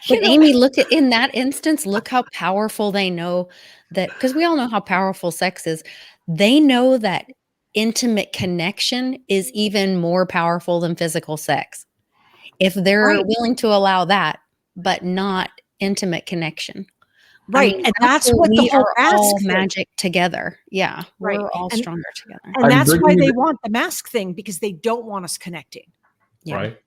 But Amy, in that instance, look how powerful they know that, because we all know how powerful sex is. They know that intimate connection is even more powerful than physical sex. If they're willing to allow that, but not intimate connection. Right. I mean, and that's what the we whole are mask all thing. magic together. Yeah, Right. we're all And- stronger together. And that's why they want the mask thing, because they don't want us connecting. Yeah. Right.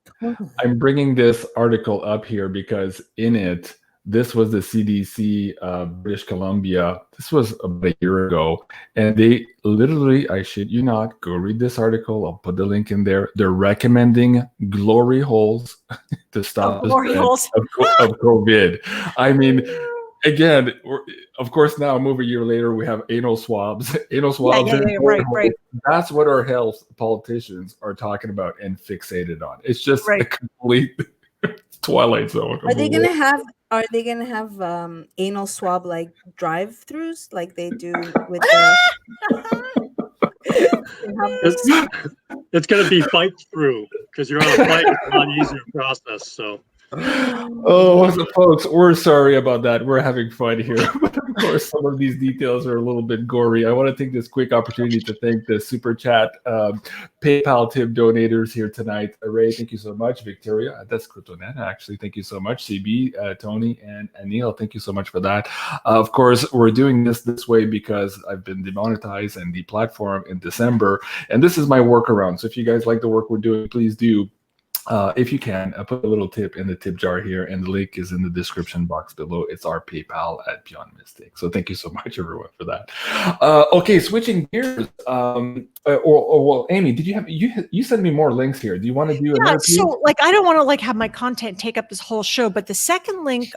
I'm bringing this article up here because in it, this was the CDC British Columbia. This was about a year ago. And they literally, I shit you not, go read this article. I'll put the link in there. They're recommending glory holes to stop the glory spread holes. of COVID. I mean, again, of course, now I'm over a year later, we have anal swabs. Anal swabs. Right. That's what our health politicians are talking about and fixated on. It's just a complete Twilight Zone. Are they gonna have anal swab like drive-throughs like they do with the It's going to be fight through, because you're on a flight. It's a lot easier process. So, oh, folks, we're sorry about that. We're having fun here, but of course, some of these details are a little bit gory. I want to take this quick opportunity to thank the super chat PayPal tip donators here tonight. Ray, thank you so much. Victoria, that's Kryptonet. Actually, thank you so much. CB, Tony, and Neil, thank you so much for that. Of course, we're doing this way because I've been demonetized and deplatformed in December, and this is my workaround. So if you guys like the work we're doing, please do. If you can, put a little tip in the tip jar here, and the link is in the description box below. It's our PayPal at BeyondMystic. So thank you so much, everyone, for that. Okay, switching gears. Well, Amy, did you send me more links here? Do you want to do another piece? So I don't want to have my content take up this whole show, but the second link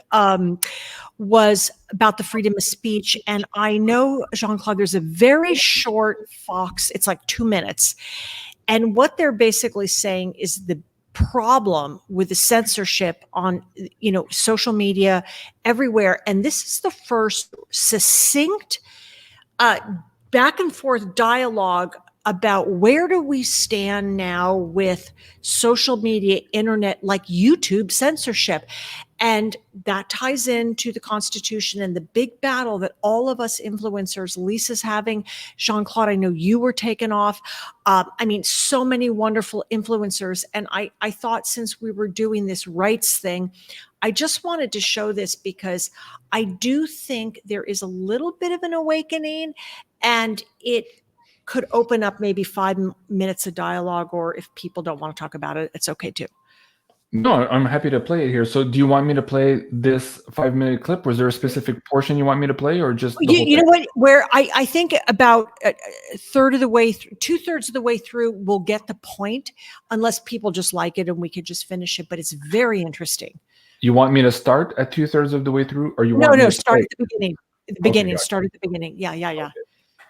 was about the freedom of speech, and I know, Jean-Claude, there's a very short Fox. It's like 2 minutes, and what they're basically saying is the problem with the censorship on social media everywhere, and this is the first succinct back and forth dialogue about where do we stand now with social media, internet, like YouTube censorship. And that ties into the Constitution and the big battle that all of us influencers, Lisa's having. Jean-Claude, I know you were taken off. So many wonderful influencers. And I thought, since we were doing this rights thing, I just wanted to show this because I do think there is a little bit of an awakening, and it could open up maybe 5 minutes of dialogue, or if people don't want to talk about it, it's okay too. No, I'm happy to play it here. So do you want me to play this 5-minute clip? Was there a specific portion you want me to play, or just the whole you know what, where I think about a third of the way through, 2/3 of the way through, we'll get the point, unless people just like it and we could just finish it, but it's very interesting. You want me to start at 2/3 of the way through, or you want No, me to start play? at the beginning. The beginning, gotcha. start at the beginning. Yeah.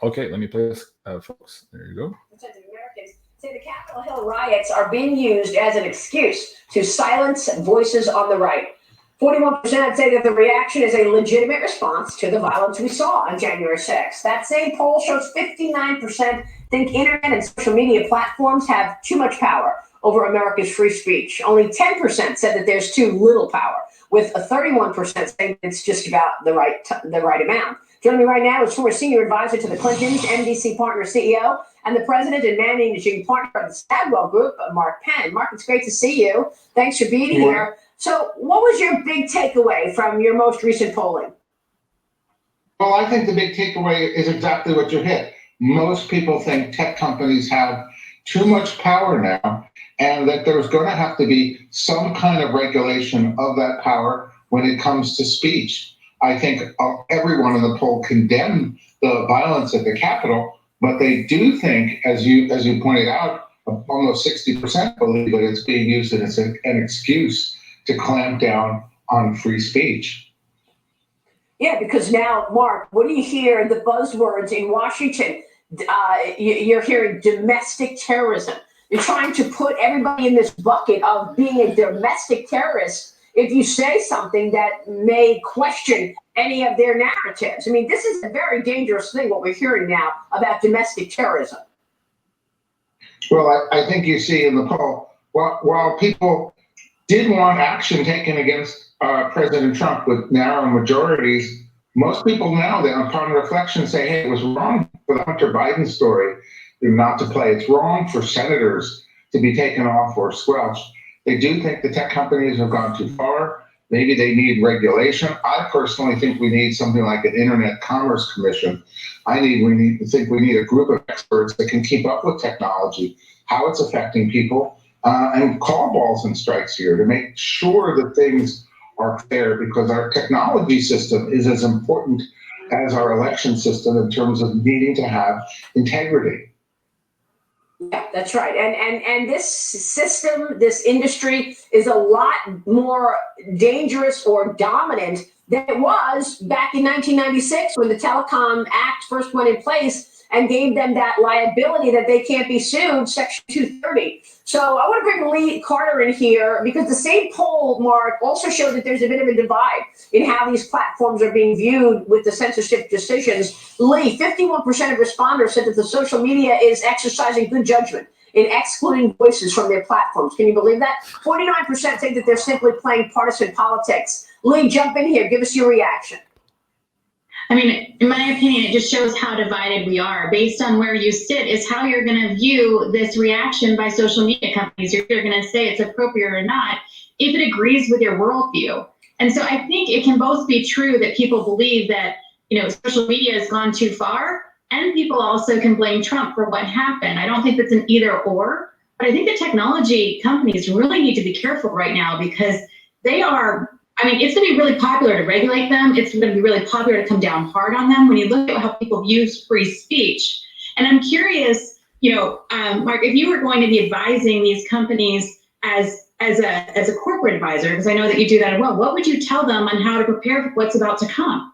Okay, let me play this, folks. There you go. Americans say the Capitol Hill riots are being used as an excuse to silence voices on the right. 41% say that the reaction is a legitimate response to the violence we saw on January 6th. That same poll shows 59% think internet and social media platforms have too much power over America's free speech. Only 10% said that there's too little power, with a 31% saying it's just about the right amount. Joining me right now is former senior advisor to the Clintons, NBC partner CEO, and the president and managing partner of the Stagwell Group, Mark Penn. Mark, it's great to see you. Thanks for being here. So what was your big takeaway from your most recent polling? Well, I think the big takeaway is exactly what you hit. Most people think tech companies have too much power now, and that there's going to have to be some kind of regulation of that power when it comes to speech. I think everyone in the poll condemned the violence at the Capitol, but they do think, as you pointed out, almost 60% believe that it's being used as an excuse to clamp down on free speech. Yeah, because now, Mark, what do you hear the buzzwords in Washington? You're hearing domestic terrorism. You're trying to put everybody in this bucket of being a domestic terrorist if you say something that may question any of their narratives. I mean, this is a very dangerous thing, what we're hearing now about domestic terrorism. Well, I think you see in the poll, while people did want action taken against President Trump with narrow majorities, most people now, then, upon reflection, say, hey, it was wrong for the Hunter Biden story not to play. It's wrong for senators to be taken off or squelched. They do think the tech companies have gone too far. Maybe they need regulation. I personally think we need something like an Internet Commerce Commission. We need a group of experts that can keep up with technology, how it's affecting people, and call balls and strikes here to make sure that things are fair, because our technology system is as important as our election system in terms of needing to have integrity. Yeah, that's right. And this system, this industry is a lot more dangerous or dominant than it was back in 1996 when the Telecom Act first went in place and gave them that liability that they can't be sued, Section 230. So I want to bring Lee Carter in here, because the same poll, Mark, also showed that there's a bit of a divide in how these platforms are being viewed with the censorship decisions. Lee, 51% of responders said that the social media is exercising good judgment in excluding voices from their platforms. Can you believe that? 49% think that they're simply playing partisan politics. Lee, jump in here. Give us your reaction. I mean, in my opinion, it just shows how divided we are. Based on where you sit is how you're going to view this reaction by social media companies. You're either going to say it's appropriate or not, if it agrees with your worldview. And so I think it can both be true that people believe that, social media has gone too far, and people also can blame Trump for what happened. I don't think that's an either or, but I think the technology companies really need to be careful right now, because they are, it's going to be really popular to regulate them. It's going to be really popular to come down hard on them when you look at how people use free speech. And I'm curious, Mark, if you were going to be advising these companies as a corporate advisor, because I know that you do that as well, what would you tell them on how to prepare for what's about to come?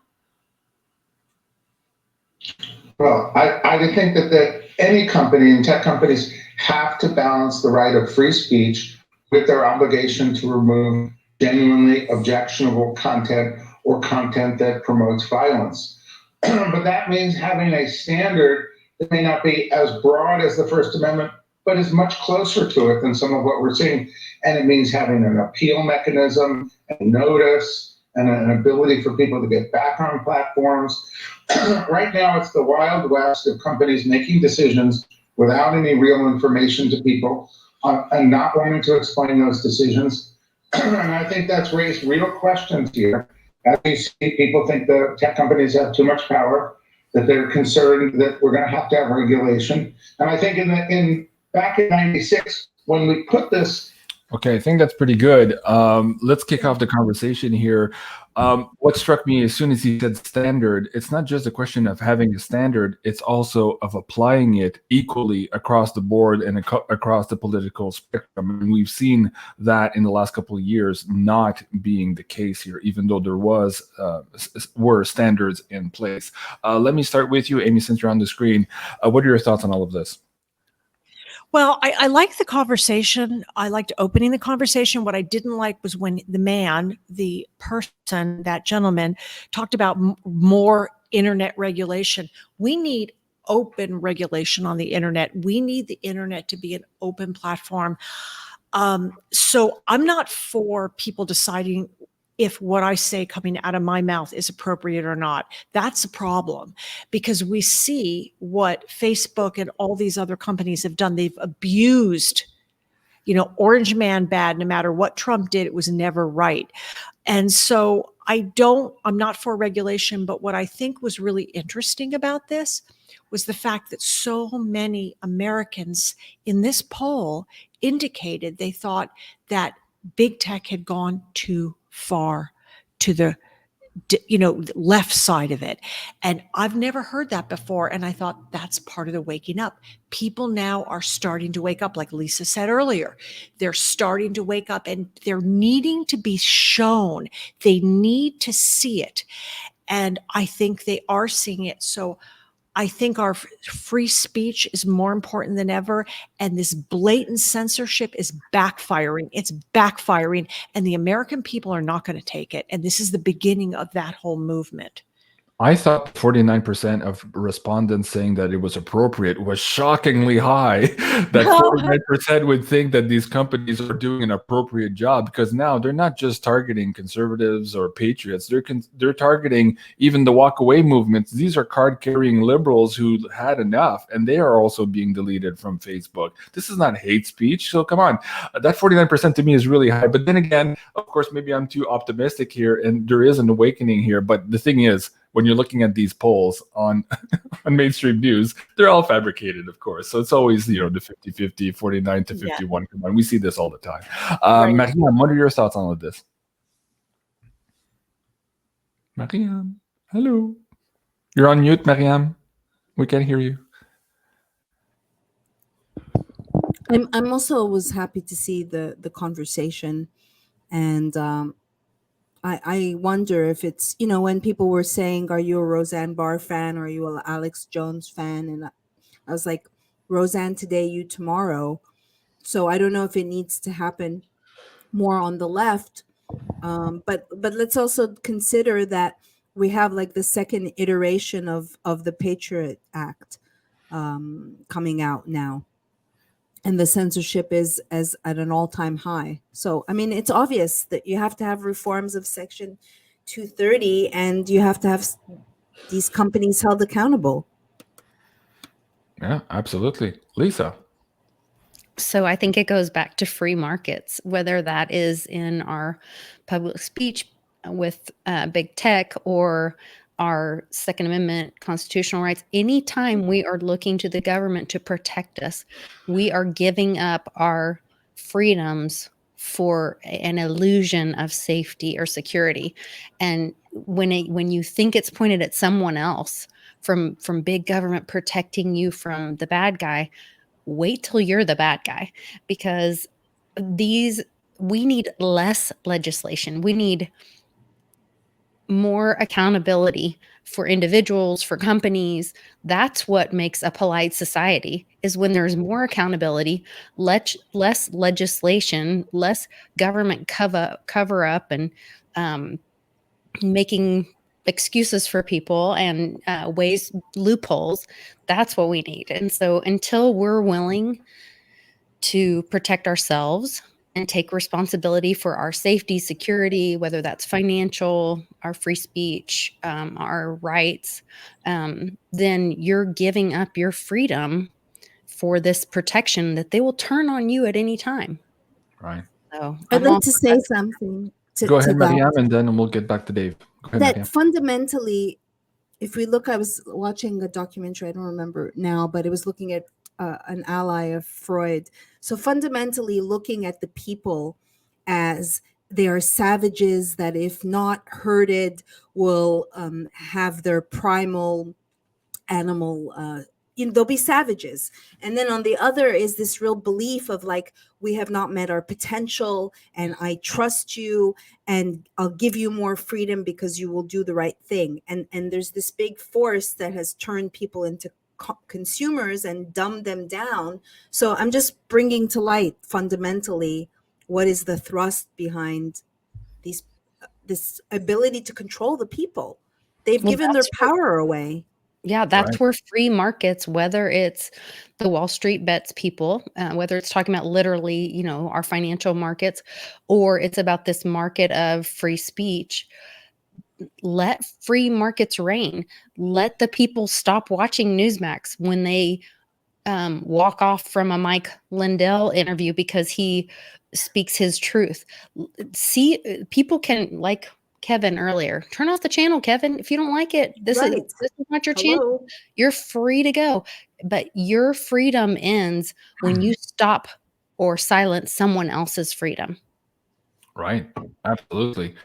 Well, I would think that any company and tech companies have to balance the right of free speech with their obligation to remove genuinely objectionable content or content that promotes violence. But that means having a standard that may not be as broad as the First Amendment, but is much closer to it than some of what we're seeing. And it means having an appeal mechanism and notice and an ability for people to get back on platforms. Right now, it's the Wild West of companies making decisions without any real information to people and not wanting to explain those decisions. And I think that's raised real questions here. As you see, people think the tech companies have too much power, that they're concerned that we're going to have regulation. And I think back in '96, when we put this. Okay, I think that's pretty good. Let's kick off the conversation here. What struck me as soon as he said standard, it's not just a question of having a standard, it's also of applying it equally across the board and across the political spectrum. And we've seen that in the last couple of years not being the case here, even though there were standards in place. Let me start with you, Amy, since you're on the screen. What are your thoughts on all of this? Well, I like the conversation. I liked opening the conversation. What I didn't like was when the person, that gentleman, talked about more internet regulation. We need open regulation on the internet. We need the internet to be an open platform. So I'm not for people deciding if what I say coming out of my mouth is appropriate or not. That's a problem, because we see what Facebook and all these other companies have done. They've abused, Orange Man bad. No matter what Trump did, it was never right. And so I'm not for regulation, but what I think was really interesting about this was the fact that so many Americans in this poll indicated they thought that big tech had gone too far to the left side of it. And I've never heard that before. And I thought that's part of the waking up. People now are starting to wake up, like Lisa said earlier. They're starting to wake up, and they're needing to be shown. They need to see it. And I think they are seeing it. So I think our free speech is more important than ever. And this blatant censorship is backfiring. It's backfiring. And the American people are not going to take it. And this is the beginning of that whole movement. I thought 49% of respondents saying that it was appropriate was shockingly high. That 49% would think that these companies are doing an appropriate job, because now they're not just targeting conservatives or patriots. They're targeting even the walk-away movements. These are card-carrying liberals who had enough, and they are also being deleted from Facebook. This is not hate speech, so come on. That 49% to me is really high. But then again, of course, maybe I'm too optimistic here, and there is an awakening here. But the thing is, when you're looking at these polls on mainstream news, they're all fabricated, of course. So it's always, the 50-50, 49 to 51. Come on, we see this all the time. Maryam, what are your thoughts on all of this? Maryam, hello. You're on mute, Maryam. We can't hear you. I'm also was happy to see the conversation, and I wonder if it's, when people were saying, are you a Roseanne Barr fan or are you an Alex Jones fan? And I was like, Roseanne today, you tomorrow. So I don't know if it needs to happen more on the left. But let's also consider that we have like the second iteration of the Patriot Act coming out now. And the censorship is at an all-time high. So, I mean, it's obvious that you have to have reforms of Section 230, and you have to have these companies held accountable. Yeah, absolutely. Lisa. So I think it goes back to free markets, whether that is in our public speech with big tech or our Second Amendment constitutional rights. Anytime we are looking to the government to protect us, we are giving up our freedoms for an illusion of safety or security. And when you think it's pointed at someone else, from big government protecting you from the bad guy, wait till you're the bad guy, because we need less legislation. We need more accountability for individuals, for companies. That's what makes a polite society, is when there's more accountability, less legislation, less government cover up and making excuses for people and loopholes. That's what we need. And so until we're willing to protect ourselves and take responsibility for our safety, security, whether that's financial, our free speech, our rights, then you're giving up your freedom for this protection that they will turn on you at any time. Right. So I'd like to say something Go ahead, Maryam, and then we'll get back to Dave. Go ahead, that Maryam. fundamentally, if we look, I was watching a documentary, I don't remember now, but it was looking at an ally of Freud. So fundamentally looking at the people as they are savages that, if not herded, will have their primal animal, they'll be savages. And then on the other is this real belief of like, we have not met our potential, and I trust you, and I'll give you more freedom because you will do the right thing. And there's this big force that has turned people into consumers and dumbed them down. So I'm just bringing to light fundamentally what is the thrust behind this ability to control the people. They've given their power away. Yeah, that's where free markets, whether it's the Wall Street bets people, whether it's talking about literally, our financial markets, or it's about this market of free speech. Let free markets reign. Let the people stop watching Newsmax when they walk off from a Mike Lindell interview because he speaks his truth. See, people can, like Kevin earlier, turn off the channel, Kevin. If you don't like it, this is not your channel. You're free to go. But your freedom ends when you stop or silence someone else's freedom. Right. Absolutely.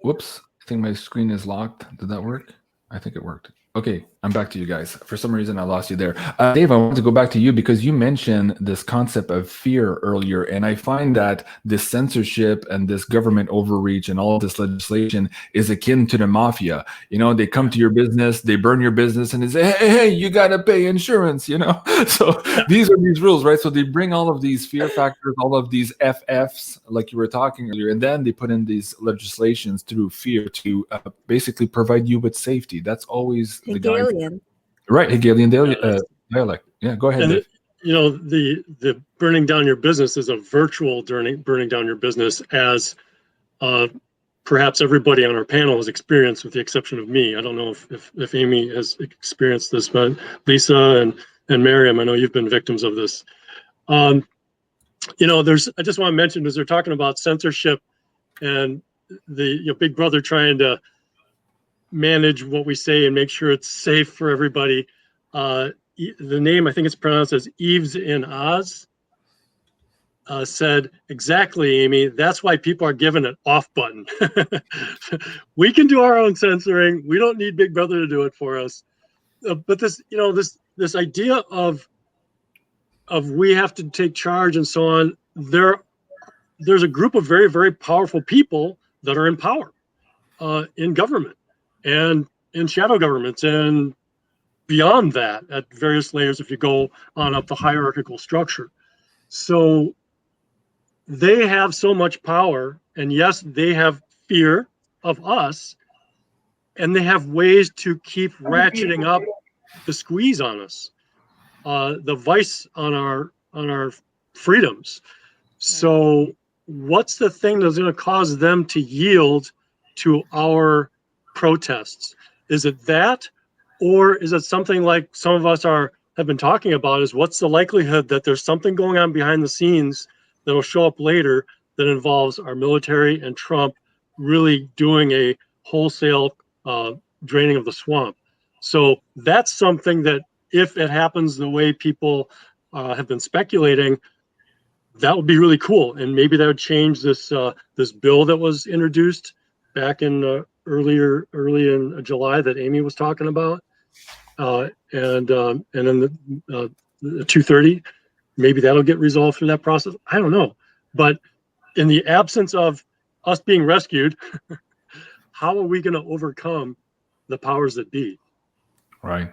Whoops. I think my screen is locked. Did that work? I think it worked. Okay, I'm back to you guys. For some reason, I lost you there. Dave, I want to go back to you because you mentioned this concept of fear earlier, and I find that this censorship and this government overreach and all of this legislation is akin to the mafia. You know, they come to your business, they burn your business, and they say, hey, you got to pay insurance, you know? So these are these rules, right? So they bring all of these fear factors, all of these FFs, like you were talking earlier, and then they put in these legislations through fear to basically provide you with safety. That's always Hegelian. Right, Hegelian dialect. Yeah, go ahead, Dave. You know, the burning down your business is a virtual burning down your business, as perhaps everybody on our panel has experienced, with the exception of me. I don't know if Amy has experienced this, but Lisa and Maryam, I know you've been victims of this. You know, I just want to mention, as they're talking about censorship and the Big Brother trying to manage what we say and make sure it's safe for everybody. The name, I think it's pronounced as Eves in Oz, said, exactly, Amy, that's why people are given an off button. We can do our own censoring. We don't need Big Brother to do it for us. But this, you know, this idea of we have to take charge and so on, there's a group of very, very powerful people that are in power in government and in shadow governments and beyond that at various layers if you go on up the hierarchical structure. So they have so much power, and yes, they have fear of us, and they have ways to keep ratcheting up the squeeze on us, the vice on our freedoms. So what's the thing that's going to cause them to yield to our protests? Is it that, or is it something like some of us have been talking about, is what's the likelihood that there's something going on behind the scenes that will show up later that involves our military and Trump really doing a wholesale draining of the swamp? So that's something that, if it happens the way people have been speculating, that would be really cool. And maybe that would change this this bill that was introduced back in early in July that Amy was talking about. And then the 230, maybe that'll get resolved through that process. I don't know. But in the absence of us being rescued, how are we going to overcome the powers that be? Right.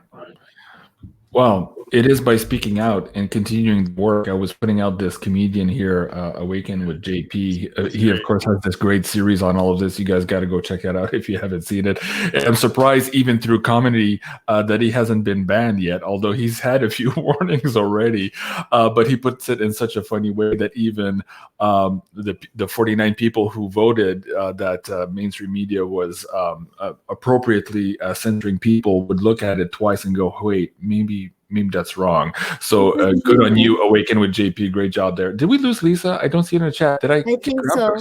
Well, it is by speaking out and continuing the work. I was putting out this comedian here, Awaken with JP. He, of course, has this great series on all of this. You guys got to go check that out if you haven't seen it. And I'm surprised, even through comedy, that he hasn't been banned yet, although he's had a few warnings already. But he puts it in such a funny way that even the 49 people who voted that mainstream media was appropriately censoring people would look at it twice and go, wait, maybe that's wrong. So good on you, Awaken with JP. Great job there. Did we lose Lisa? I don't see it in the chat. Did I think so.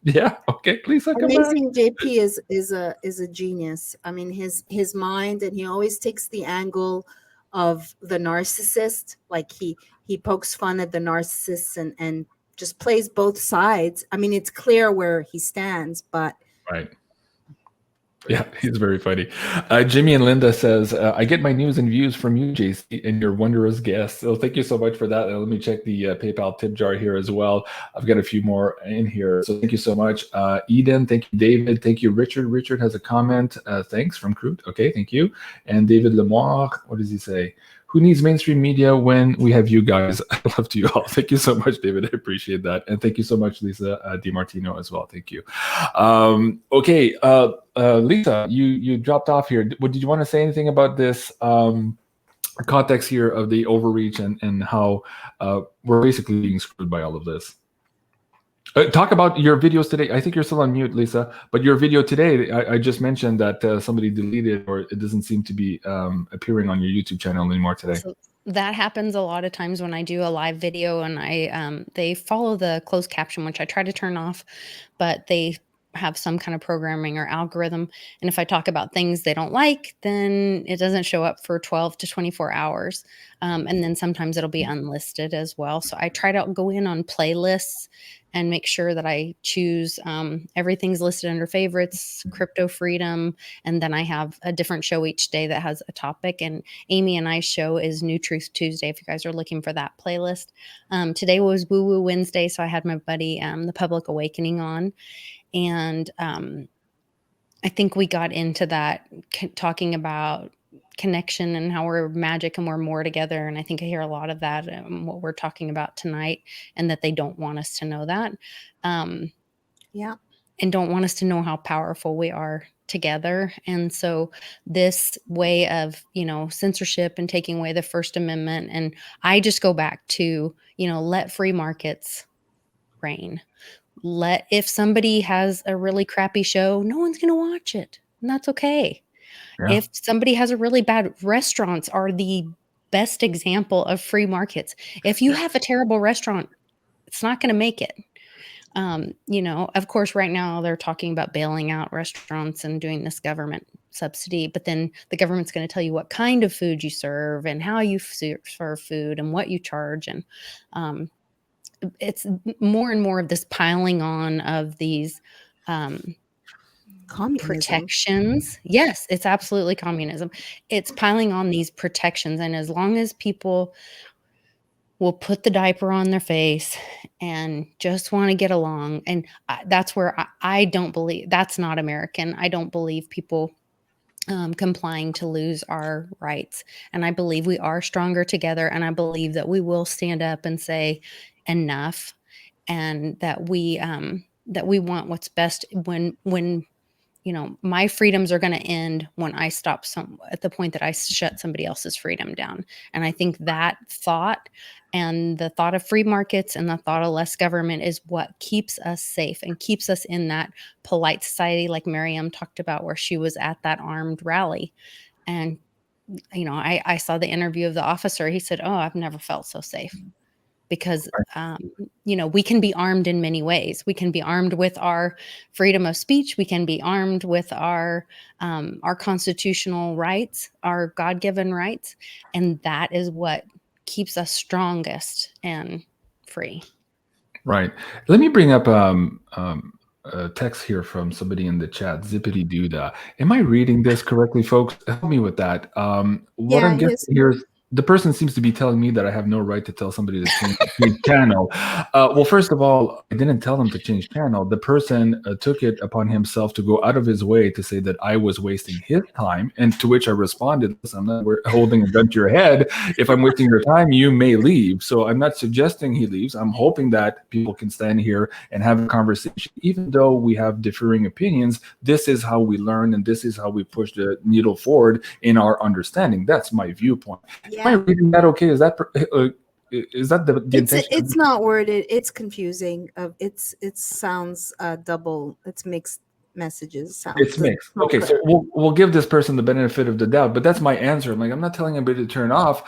Yeah. Okay, Lisa, come Amazing. back. JP is a genius. I mean, his mind, and he always takes the angle of the narcissist. Like he pokes fun at the narcissists and just plays both sides. I mean, it's clear where he stands, but right. Yeah, he's very funny. Jimmy and Linda says, I get my news and views from you, JC, and your wondrous guest. So thank you so much for that. Let me check the PayPal tip jar here as well. I've got a few more in here. So thank you so much. Eden, thank you, David. Thank you, Richard. Richard has a comment. Thanks from Crute. Okay, thank you. And David Lemoire, what does he say? Who needs mainstream media when we have you guys? I love to you all. Thank you so much, David. I appreciate that. And thank you so much, Lisa DiMartino, as well. Thank you. Okay, Lisa, you dropped off here. Did you want to say anything about this context here of the overreach and how we're basically being screwed by all of this? Talk about your videos today. I think you're still on mute, Lisa, but your video today, I just mentioned that somebody deleted, or it doesn't seem to be appearing on your YouTube channel anymore today. So that happens a lot of times when I do a live video and they follow the closed caption, which I try to turn off, but they have some kind of programming or algorithm. And if I talk about things they don't like, then it doesn't show up for 12 to 24 hours. And then sometimes it'll be unlisted as well. So I try to go in on playlists and make sure that I choose everything's listed under favorites, crypto freedom. And then I have a different show each day that has a topic. And Amy and I's show is New Truth Tuesday, if you guys are looking for that playlist. Today was Woo Woo Wednesday. So I had my buddy, The Public Awakening on. And I think we got into that talking about connection and how we're magic and we're more together. And I think I hear a lot of that what we're talking about tonight, and that they don't want us to know that. Yeah. And don't want us to know how powerful we are together. And so this way of, censorship and taking away the First Amendment, and I just go back to, let free markets reign. If somebody has a really crappy show, no one's going to watch it. And that's okay. Yeah. If somebody has a really bad, restaurants are the best example of free markets. If you have a terrible restaurant, it's not going to make it. Of course, right now they're talking about bailing out restaurants and doing this government subsidy, but then the government's going to tell you what kind of food you serve and how you serve food and what you charge. And it's more and more of this piling on of these protections. Yes, it's absolutely communism. It's piling on these protections. And as long as people will put the diaper on their face and just want to get along, and that's where I don't believe, that's not American. I don't believe people complying to lose our rights. And I believe we are stronger together. And I believe that we will stand up and say enough, and that we want what's best when my freedoms are going to end when I stop at the point that I shut somebody else's freedom down. And I think that thought, and the thought of free markets and the thought of less government, is what keeps us safe and keeps us in that polite society, like Maryam talked about, where she was at that armed rally. And, I saw the interview of the officer. He said, "Oh, I've never felt so safe." Because, we can be armed in many ways. We can be armed with our freedom of speech. We can be armed with our constitutional rights, our God-given rights. And that is what keeps us strongest and free. Right. Let me bring up a text here from somebody in the chat, Zippity Doodah. Am I reading this correctly, folks? Help me with that. What I'm guessing here is, the person seems to be telling me that I have no right to tell somebody to change channel. Well, first of all, I didn't tell them to change channel. The person took it upon himself to go out of his way to say that I was wasting his time, and to which I responded, "I'm not holding a gun to your head. If I'm wasting your time, you may leave." So I'm not suggesting he leaves. I'm hoping that people can stand here and have a conversation. Even though we have differing opinions, this is how we learn, and this is how we push the needle forward in our understanding. That's my viewpoint. Yeah. Am I reading that okay? Is that the intention? It's not worded. It's confusing. It sounds double. It's mixed messages. It's mixed. Okay, so we'll give this person the benefit of the doubt, but that's my answer. I'm not telling anybody to turn off.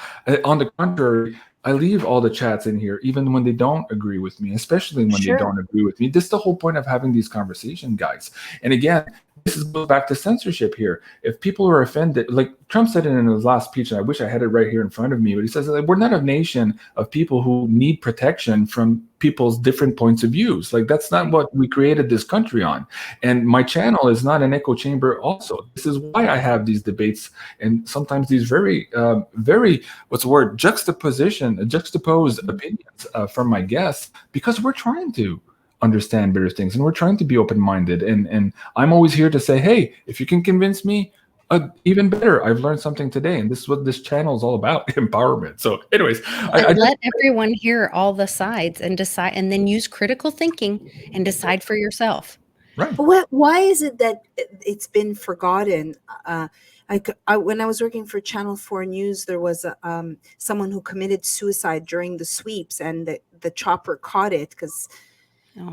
On the contrary, I leave all the chats in here, even when they don't agree with me, especially when they don't agree with me. This is the whole point of having these conversations, guys. And again, this goes back to censorship here. If people are offended, like Trump said it in his last speech, and I wish I had it right here in front of me, but he says that we're not a nation of people who need protection from people's different points of views. That's not what we created this country on. And my channel is not an echo chamber also. This is why I have these debates, and sometimes these very, juxtaposed opinions from my guests, because we're trying to understand better things, and we're trying to be open-minded, and I'm always here to say, hey, if you can convince me, even better. I've learned something today, and this is what this channel is all about: empowerment. So anyways, I let everyone hear all the sides and decide, and then use critical thinking and decide for yourself. Right. Why is it that it's been forgotten? When I was working for Channel 4 News, there was someone who committed suicide during the sweeps, and the chopper caught it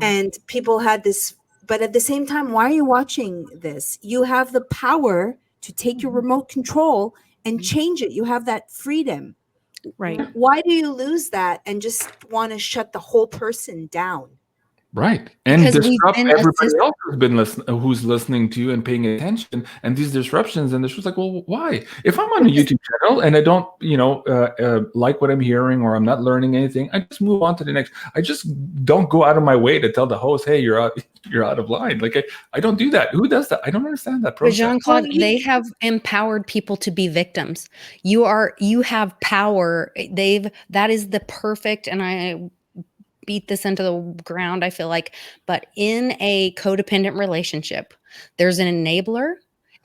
and people had this. But at the same time, why are you watching this? You have the power to take your remote control and change it. You have that freedom. Right. Why do you lose that and just want to shut the whole person down? Right. And Because we've disrupt been everybody else who's listening to you and paying attention. And these disruptions, and the show's like, well, why? If I'm on a YouTube channel and I don't, like what I'm hearing, or I'm not learning anything, I just move on to the next. I just don't go out of my way to tell the host, hey, you're out of line. Like I don't do that. Who does that? I don't understand that process. Jean-Claude, they have empowered people to be victims. You have power. That is the perfect, and I beat this into the ground, I feel like, but in a codependent relationship, there's an enabler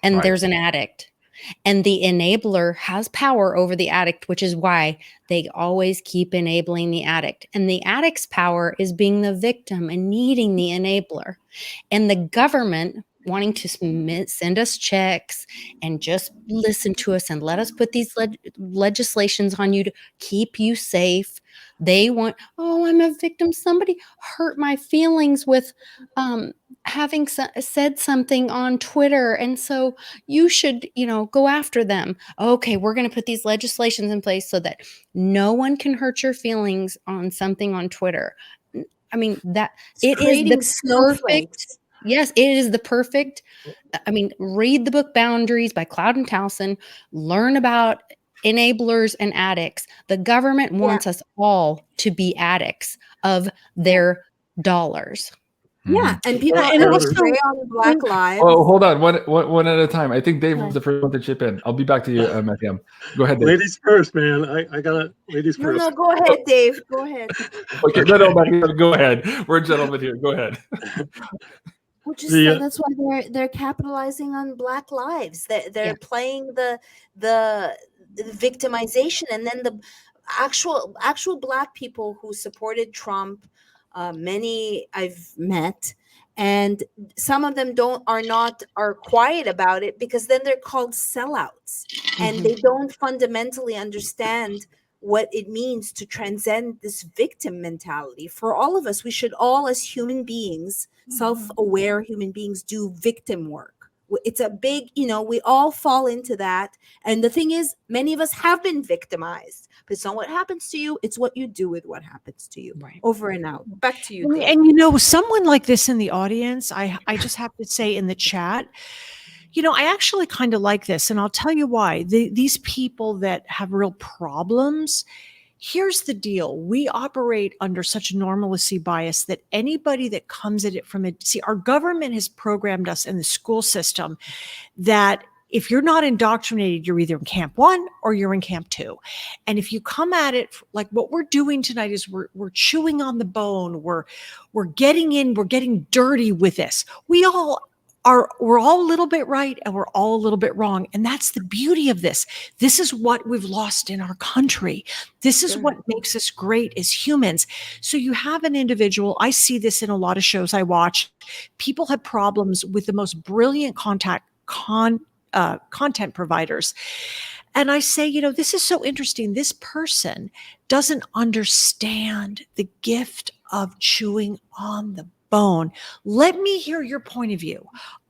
and there's an addict. And the enabler has power over the addict, which is why they always keep enabling the addict. And the addict's power is being the victim and needing the enabler. And the government wanting to send us checks and just listen to us and let us put these legislations on you to keep you safe. They want, I'm a victim. Somebody hurt my feelings with having said something on Twitter. And so you should, go after them. Okay, we're going to put these legislations in place so that no one can hurt your feelings on something on Twitter. I mean, it is the perfect. Yes, it is the perfect. I mean, read the book Boundaries by Cloud and Towson. Learn about enablers and addicts. The government wants us all to be addicts of their dollars. Yeah, and people and also on Black Lives. Oh, hold on, one at a time. I think Dave was the first one to chip in. I'll be back to you, Maryam. Go ahead, Dave. Ladies first, man. I got it. Ladies first. No, go ahead, Dave. Go ahead. Okay, no, go ahead. We're gentlemen here. Go ahead. Which is that's why they're capitalizing on Black lives. They're playing the victimization, and then the actual Black people who supported Trump. Many I've met, and some of them are quiet about it, because then they're called sellouts, and they don't fundamentally understand what it means to transcend this victim mentality. For all of us, we should all, as human beings, self-aware human beings, do victim work. It's a big, we all fall into that. And the thing is, many of us have been victimized. But it's not what happens to you, it's what you do with what happens to you. Right. Over and out. Back to you, Dave. And someone like this in the audience, I just have to say in the chat, I actually kind of like this, and I'll tell you why. These people that have real problems, here's the deal. We operate under such normalcy bias that anybody that comes at it our government has programmed us in the school system that if you're not indoctrinated, you're either in camp 1 or you're in camp 2. And if you come at it like what we're doing tonight is we're chewing on the bone, we're getting dirty with this. We're all a little bit right and we're all a little bit wrong. And that's the beauty of this. This is what we've lost in our country. This is what makes us great as humans. So you have an individual, I see this in a lot of shows I watch. People have problems with the most brilliant content providers. And I say, this is so interesting. This person doesn't understand the gift of chewing on the bone. Let me hear your point of view.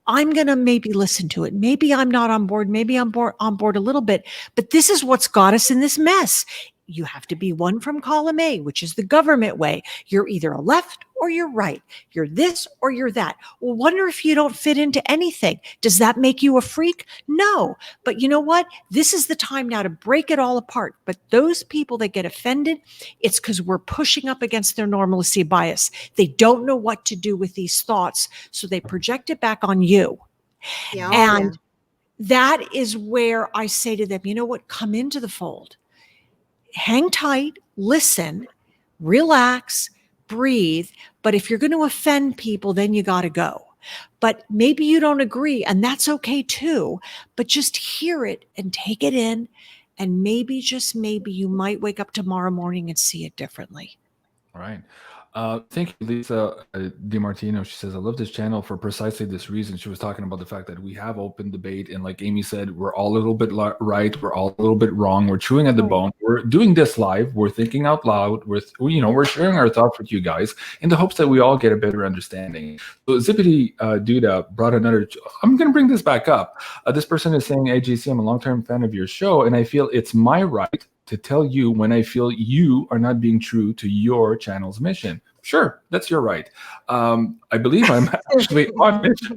I'm going to maybe listen to it. Maybe I'm not on board. Maybe I'm on board a little bit, but this is what's got us in this mess. You have to be one from column A, which is the government way. You're either a left or you're right. You're this or you're that. Well, wonder if you don't fit into anything. Does that make you a freak? No. But you know what? This is the time now to break it all apart. But those people that get offended, it's because we're pushing up against their normalcy bias. They don't know what to do with these thoughts, so they project it back on you. That is where I say to them, you know what? Come into the fold. Hang tight, listen, relax, breathe. But if you're going to offend people, then you got to go. But maybe you don't agree, and that's okay too. But just hear it and take it in. And maybe, just maybe, you might wake up tomorrow morning and see it differently. All right. Thank you, Lisa DiMartino. She says, I love this channel for precisely this reason. She was talking about the fact that we have open debate. And like Amy said, we're all a little bit right. We're all a little bit wrong. We're chewing at the bone. We're doing this live. We're thinking out loud. We're sharing our thoughts with you guys in the hopes that we all get a better understanding. So Zippity Duda brought another, I'm going to bring this back up. This person is saying, hey, JC, I'm a long-term fan of your show, and I feel it's my right to tell you when I feel you are not being true to your channel's mission. Sure, that's your right. I believe I'm actually on mission.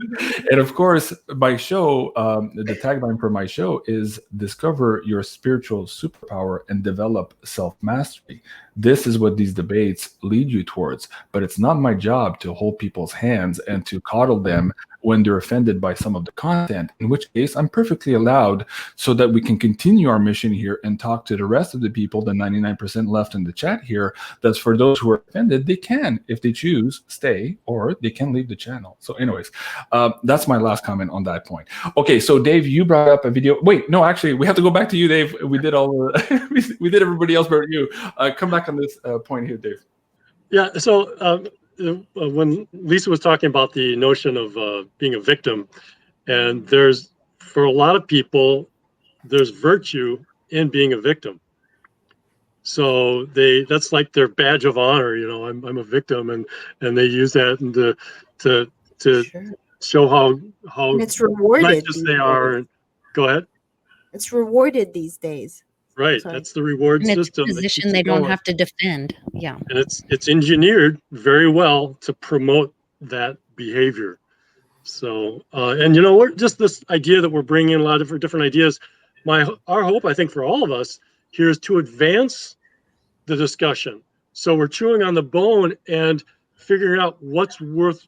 And of course, my show, the tagline for my show is discover your spiritual superpower and develop self-mastery. This is what these debates lead you towards. But it's not my job to hold people's hands and to coddle them when they're offended by some of the content, in which case I'm perfectly allowed, so that we can continue our mission here and talk to the rest of the people, the 99% left in the chat here. That's for those who are offended, they can, if they choose, stay, or they can leave the channel. So anyways, that's my last comment on that point. Okay, so Dave, you brought up a video. Wait, no, actually, we have to go back to you, Dave. We did all the, we did everybody else but you. Come back on this point here, Dave. Yeah, so when Lisa was talking about the notion of being a victim, and for a lot of people, there's virtue in being a victim. So that's like their badge of honor, you know, I'm a victim, and they use that to Sure. show how And it's rewarded. righteous they are. And go ahead. It's rewarded these days. Right, Sorry. that's the reward And it's a system. that position keeps they it don't going. have to defend. Yeah. And it's engineered very well to promote that behavior. So and you know, we're just this idea that we're bringing in a lot of different ideas. Our hope, I think, for all of us here is to advance the discussion. So we're chewing on the bone and figuring out what's worth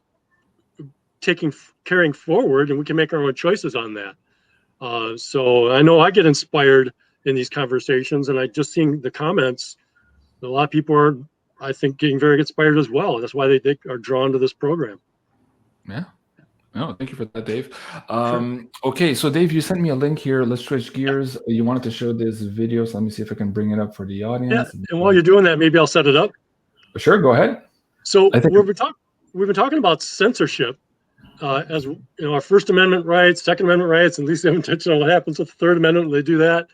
carrying forward, and we can make our own choices on that. So I know I get inspired in these conversations, and I just seeing the comments, a lot of people are, I think, getting very inspired as well. That's why they are drawn to this program. Yeah. No, thank you for that, Dave. Okay, so Dave, you sent me a link here. Let's switch gears. You wanted to show this video, so let me see if I can bring it up for the audience. Yeah, and while you're doing that, maybe I'll set it up. Sure, go ahead. So we've been talking about censorship as you know, our First Amendment rights, Second Amendment rights, and at least they haven't touched on what happens with the Third Amendment when they do that.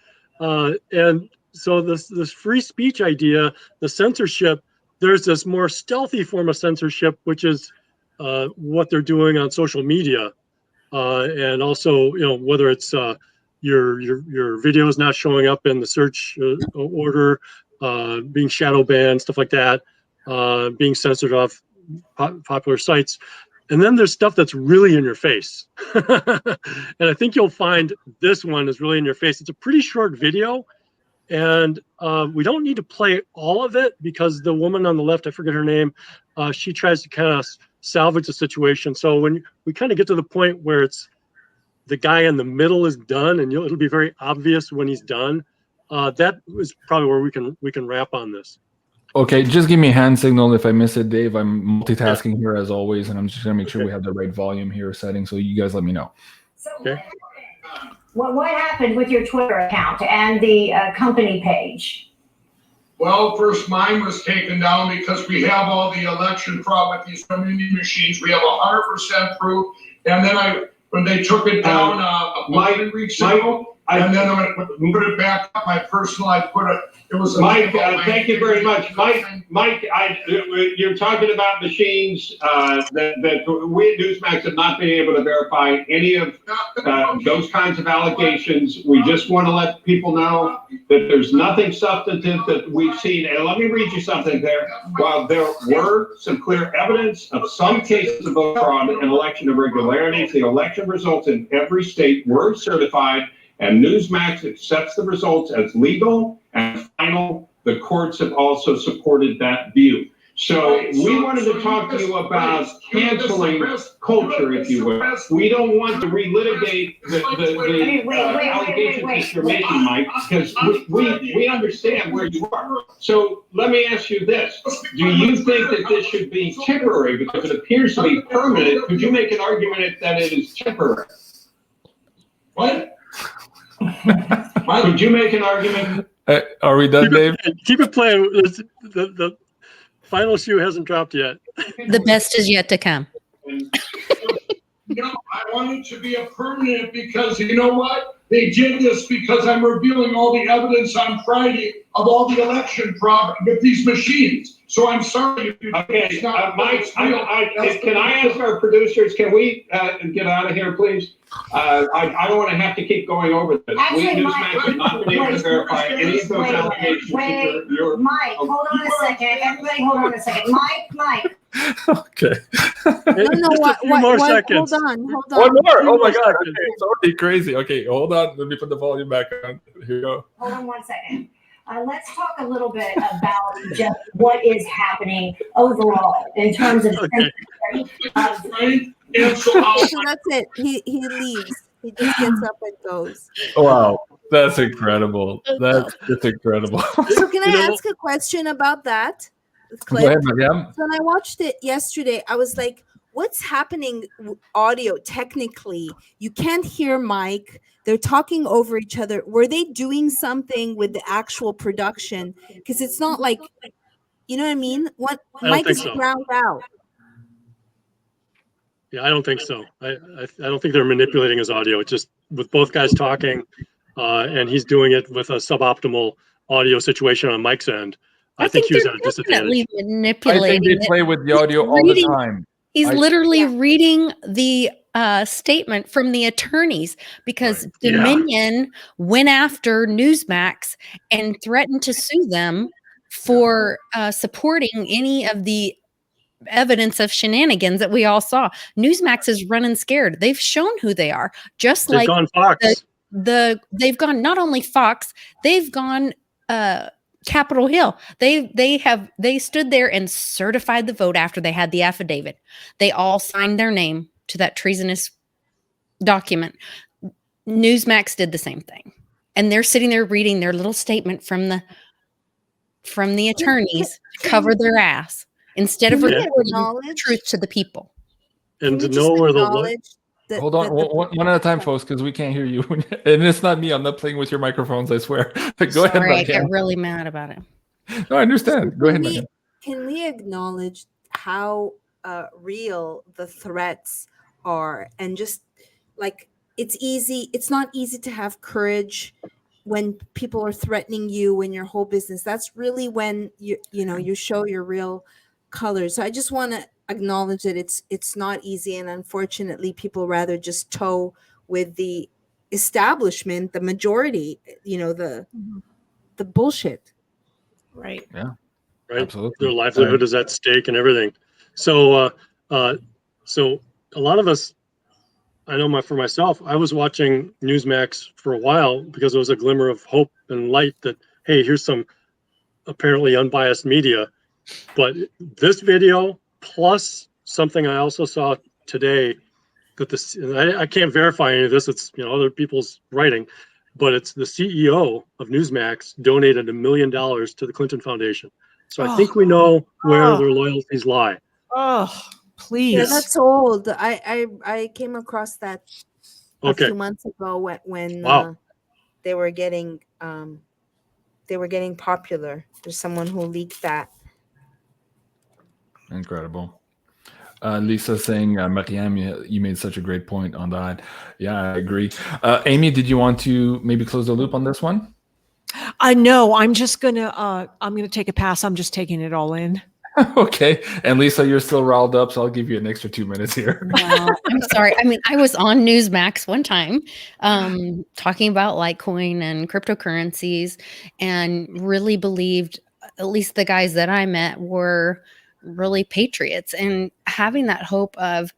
And so this free speech idea, the censorship, there's this more stealthy form of censorship, which is what they're doing on social media, and also, you know, whether it's your videos not showing up in the search order, being shadow banned, stuff like that, being censored off popular sites. And then there's stuff that's really in your face. And I think you'll find this one is really in your face. It's a pretty short video, and we don't need to play all of it because the woman on the left, I forget her name, she tries to kind of salvage the situation. So when we kind of get to the point where it's the guy in the middle is done, and it'll be very obvious when he's done, that is probably where we can wrap on this. Okay, just give me a hand signal if I miss it, Dave. I'm multitasking here as always, and I'm just going to make sure we have the right volume here setting, so you guys let me know. Okay. What happened with your Twitter account and the company page? Well, first mine was taken down because we have all the election fraud with these community machines. We have 100% proof. And then when they took it down, a week ago, and then I put it back up, my personal, it was a Mike, thank you very much. Mike, you're talking about machines that we at Newsmax have not been able to verify any of those kinds of allegations. We just want to let people know that there's nothing substantive that we've seen. And let me read you something there. While there were some clear evidence of some cases of vote fraud and election irregularities, the election results in every state were certified, and Newsmax accepts the results as legal and final. The courts have also supported that view. So we wanted to talk to you about canceling culture, if you will. We don't want to relitigate the allegations that you're making, Mike, because we understand where you are. So let me ask you this. Do you think that this should be temporary because it appears to be permanent? Could you make an argument that it is temporary? What? Could you make an argument? Are we done, Dave? Keep it playing. The final shoe hasn't dropped yet. The best is yet to come. No, I want it to be a permanent because you know what? They did this because I'm revealing all the evidence on Friday of all the election fraud with these machines. So I'm sorry. Okay, Mike, can I ask our producers, can we get out of here, please? I don't want to have to keep going over this. Actually, Newsmax have not been able to verify any of those allegations. Mike, hold on a second. Everybody hold on a second. Mike. Okay. No, more what, seconds. hold on. One more. Oh my God. Okay, it's already crazy. Okay, hold on. Let me put the volume back on. Here you go. Hold on 1 second. Let's talk a little bit about just what is happening overall in terms of Right? And so So that's it. He leaves. He just gets up and goes. Wow, that's incredible. That's incredible. So can I ask a question about that clip? Go ahead, Maryam. So when I watched it yesterday, I was like, what's happening audio technically? You can't hear Mike. They're talking over each other. Were they doing something with the actual production? Because it's not like, you know what I mean? Mike is drowned out. Yeah, I don't think so. I don't think they're manipulating his audio. It's just with both guys talking, and he's doing it with a suboptimal audio situation on Mike's end. I think he was at a disadvantage. Manipulating. I think they play with the audio all the time. He's literally reading the statement from the attorneys because Dominion went after Newsmax and threatened to sue them for supporting any of the evidence of shenanigans that we all saw. Newsmax is running scared. They've shown who they are. Just They've like gone Fox. They've gone not only Fox, they've gone Capitol Hill. They stood there and certified the vote after they had the affidavit. They all signed their name to that treasonous document. Newsmax did the same thing. And they're sitting there reading their little statement from the attorneys to cover their ass instead of reporting the truth to the people. And to know where the hold on, one at a time, folks, because we can't hear you. And it's not me. I'm not playing with your microphones, I swear. Go ahead, I get really mad about it. No, I understand. Go ahead, Maryam. Can we acknowledge how real the threats are? And just like, it's not easy to have courage when people are threatening you in your whole business. That's really when you show your real colors. So I just want to acknowledge that it's not easy, and unfortunately people rather just toe with the establishment, the majority, the bullshit. Right. Yeah. Right. Absolutely. Their livelihood is at stake and everything. So so a lot of us, I know for myself, I was watching Newsmax for a while because it was a glimmer of hope and light that, hey, here's some apparently unbiased media. But this video plus something I also saw today that I can't verify any of this. It's other people's writing, but it's the CEO of Newsmax donated $1 million to the Clinton Foundation. So I think we know where their loyalties lie. Oh, please. Yeah, that's old. I came across that a few months ago when they were getting popular. There's someone who leaked that. Incredible. Lisa saying, Maryam, you made such a great point on that. Yeah, I agree. Amy, did you want to maybe close the loop on this one? No, I'm just gonna take a pass. I'm just taking it all in. Okay. And Lisa, you're still riled up, so I'll give you an extra 2 minutes here. I'm sorry. I mean, I was on Newsmax one time talking about LITECOIN and cryptocurrencies, and really believed, at least the guys that I met were really patriots, and having that hope of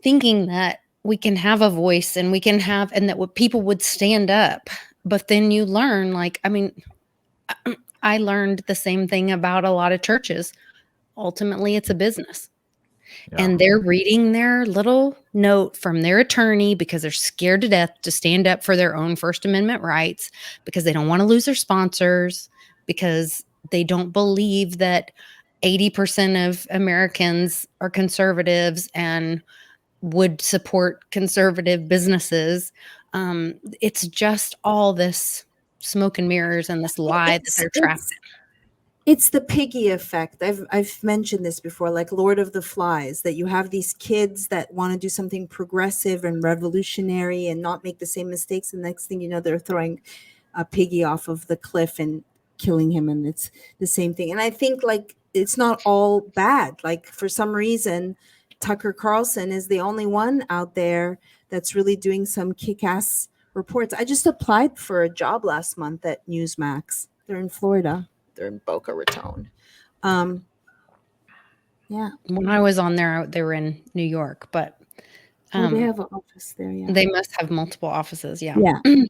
thinking that we can have a voice and that people would stand up. But then you learn, I learned the same thing about a lot of churches. Ultimately, it's a business. Yeah. And they're reading their little note from their attorney because they're scared to death to stand up for their own First Amendment rights, because they don't want to lose their sponsors, because they don't believe that 80% of Americans are conservatives and would support conservative businesses. It's just all this smoke and mirrors and this lie that they're trapped in. It's the piggy effect. I've mentioned this before, like Lord of the Flies, that you have these kids that want to do something progressive and revolutionary and not make the same mistakes. And next thing you know, they're throwing a piggy off of the cliff and killing him, and it's the same thing. And I think like it's not all bad. Like for some reason, Tucker Carlson is the only one out there that's really doing some kick-ass reports. I just applied for a job last month at Newsmax. They're in Florida. They're in Boca Raton. Yeah. When I was on there, they were in New York, but they have an office there. Yeah. They must have multiple offices. Yeah. Yeah.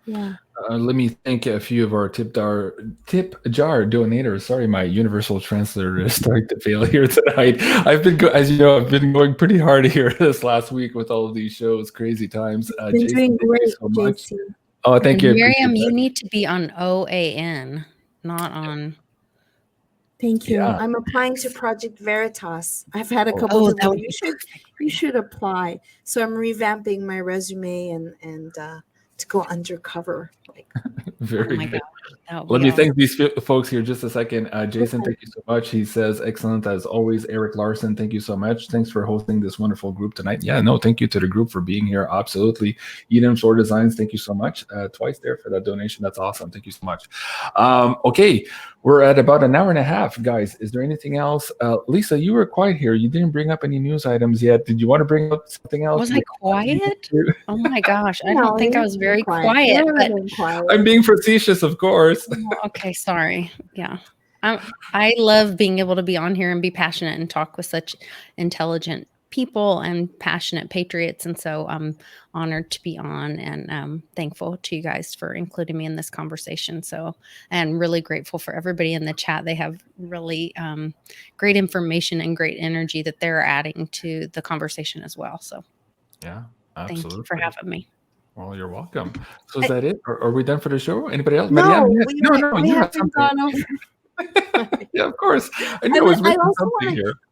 Yeah. Let me thank a few of our tip jar donators. Sorry, my universal translator is starting to fail here tonight. I've been, as you know, I've been going pretty hard here this last week with all of these shows. Crazy times. Been Jason, doing great, thank you so much. JC. Oh, thank you. Maryam, you need to be on OAN, not on. Thank you. Yeah. I'm applying to Project Veritas. I've had a couple of people. You should apply. So I'm revamping my resume and to go undercover. Like, Very my good. God. Let me thank these folks here just a second. Jason, thank you so much. He says, excellent as always. Eric Larson, thank you so much. Thanks for hosting this wonderful group tonight. Yeah, no, thank you to the group for being here. Absolutely. Eden Shore Designs, thank you so much. Twice there for that donation. That's awesome. Thank you so much. Okay, we're at about an hour and a half, guys. Is there anything else? Lisa, you were quiet here. You didn't bring up any news items yet. Did you want to bring up something else? Was I quiet? Oh my gosh. I don't think I was very quiet, but I'm being facetious, of course. Okay, sorry. Yeah. I love being able to be on here and be passionate and talk with such intelligent people and passionate patriots. And so I'm honored to be on and thankful to you guys for including me in this conversation. So, and really grateful for everybody in the chat. They have really great information and great energy that they're adding to the conversation as well. So yeah, absolutely. Thank you for having me. Well, you're welcome. So is that it? Are we done for the show? Anybody else? No, Maryam? we haven't gone over. Yeah, of course. I know.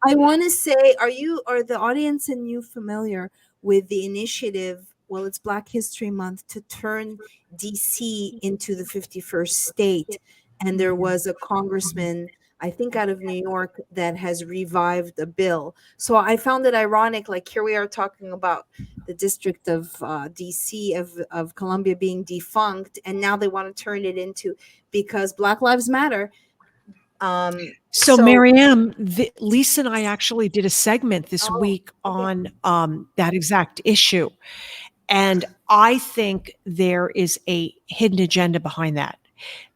I want to say, are the audience and you familiar with the initiative? Well, it's Black History Month to turn DC into the 51st state. And there was a congressman, I think out of New York, that has revived a bill. So I found it ironic, like here we are talking about the district of DC of Columbia being defunct, and now they want to turn it into, because Black Lives Matter. So Maryam, Lisa and I actually did a segment this week on that exact issue. And I think there is a hidden agenda behind that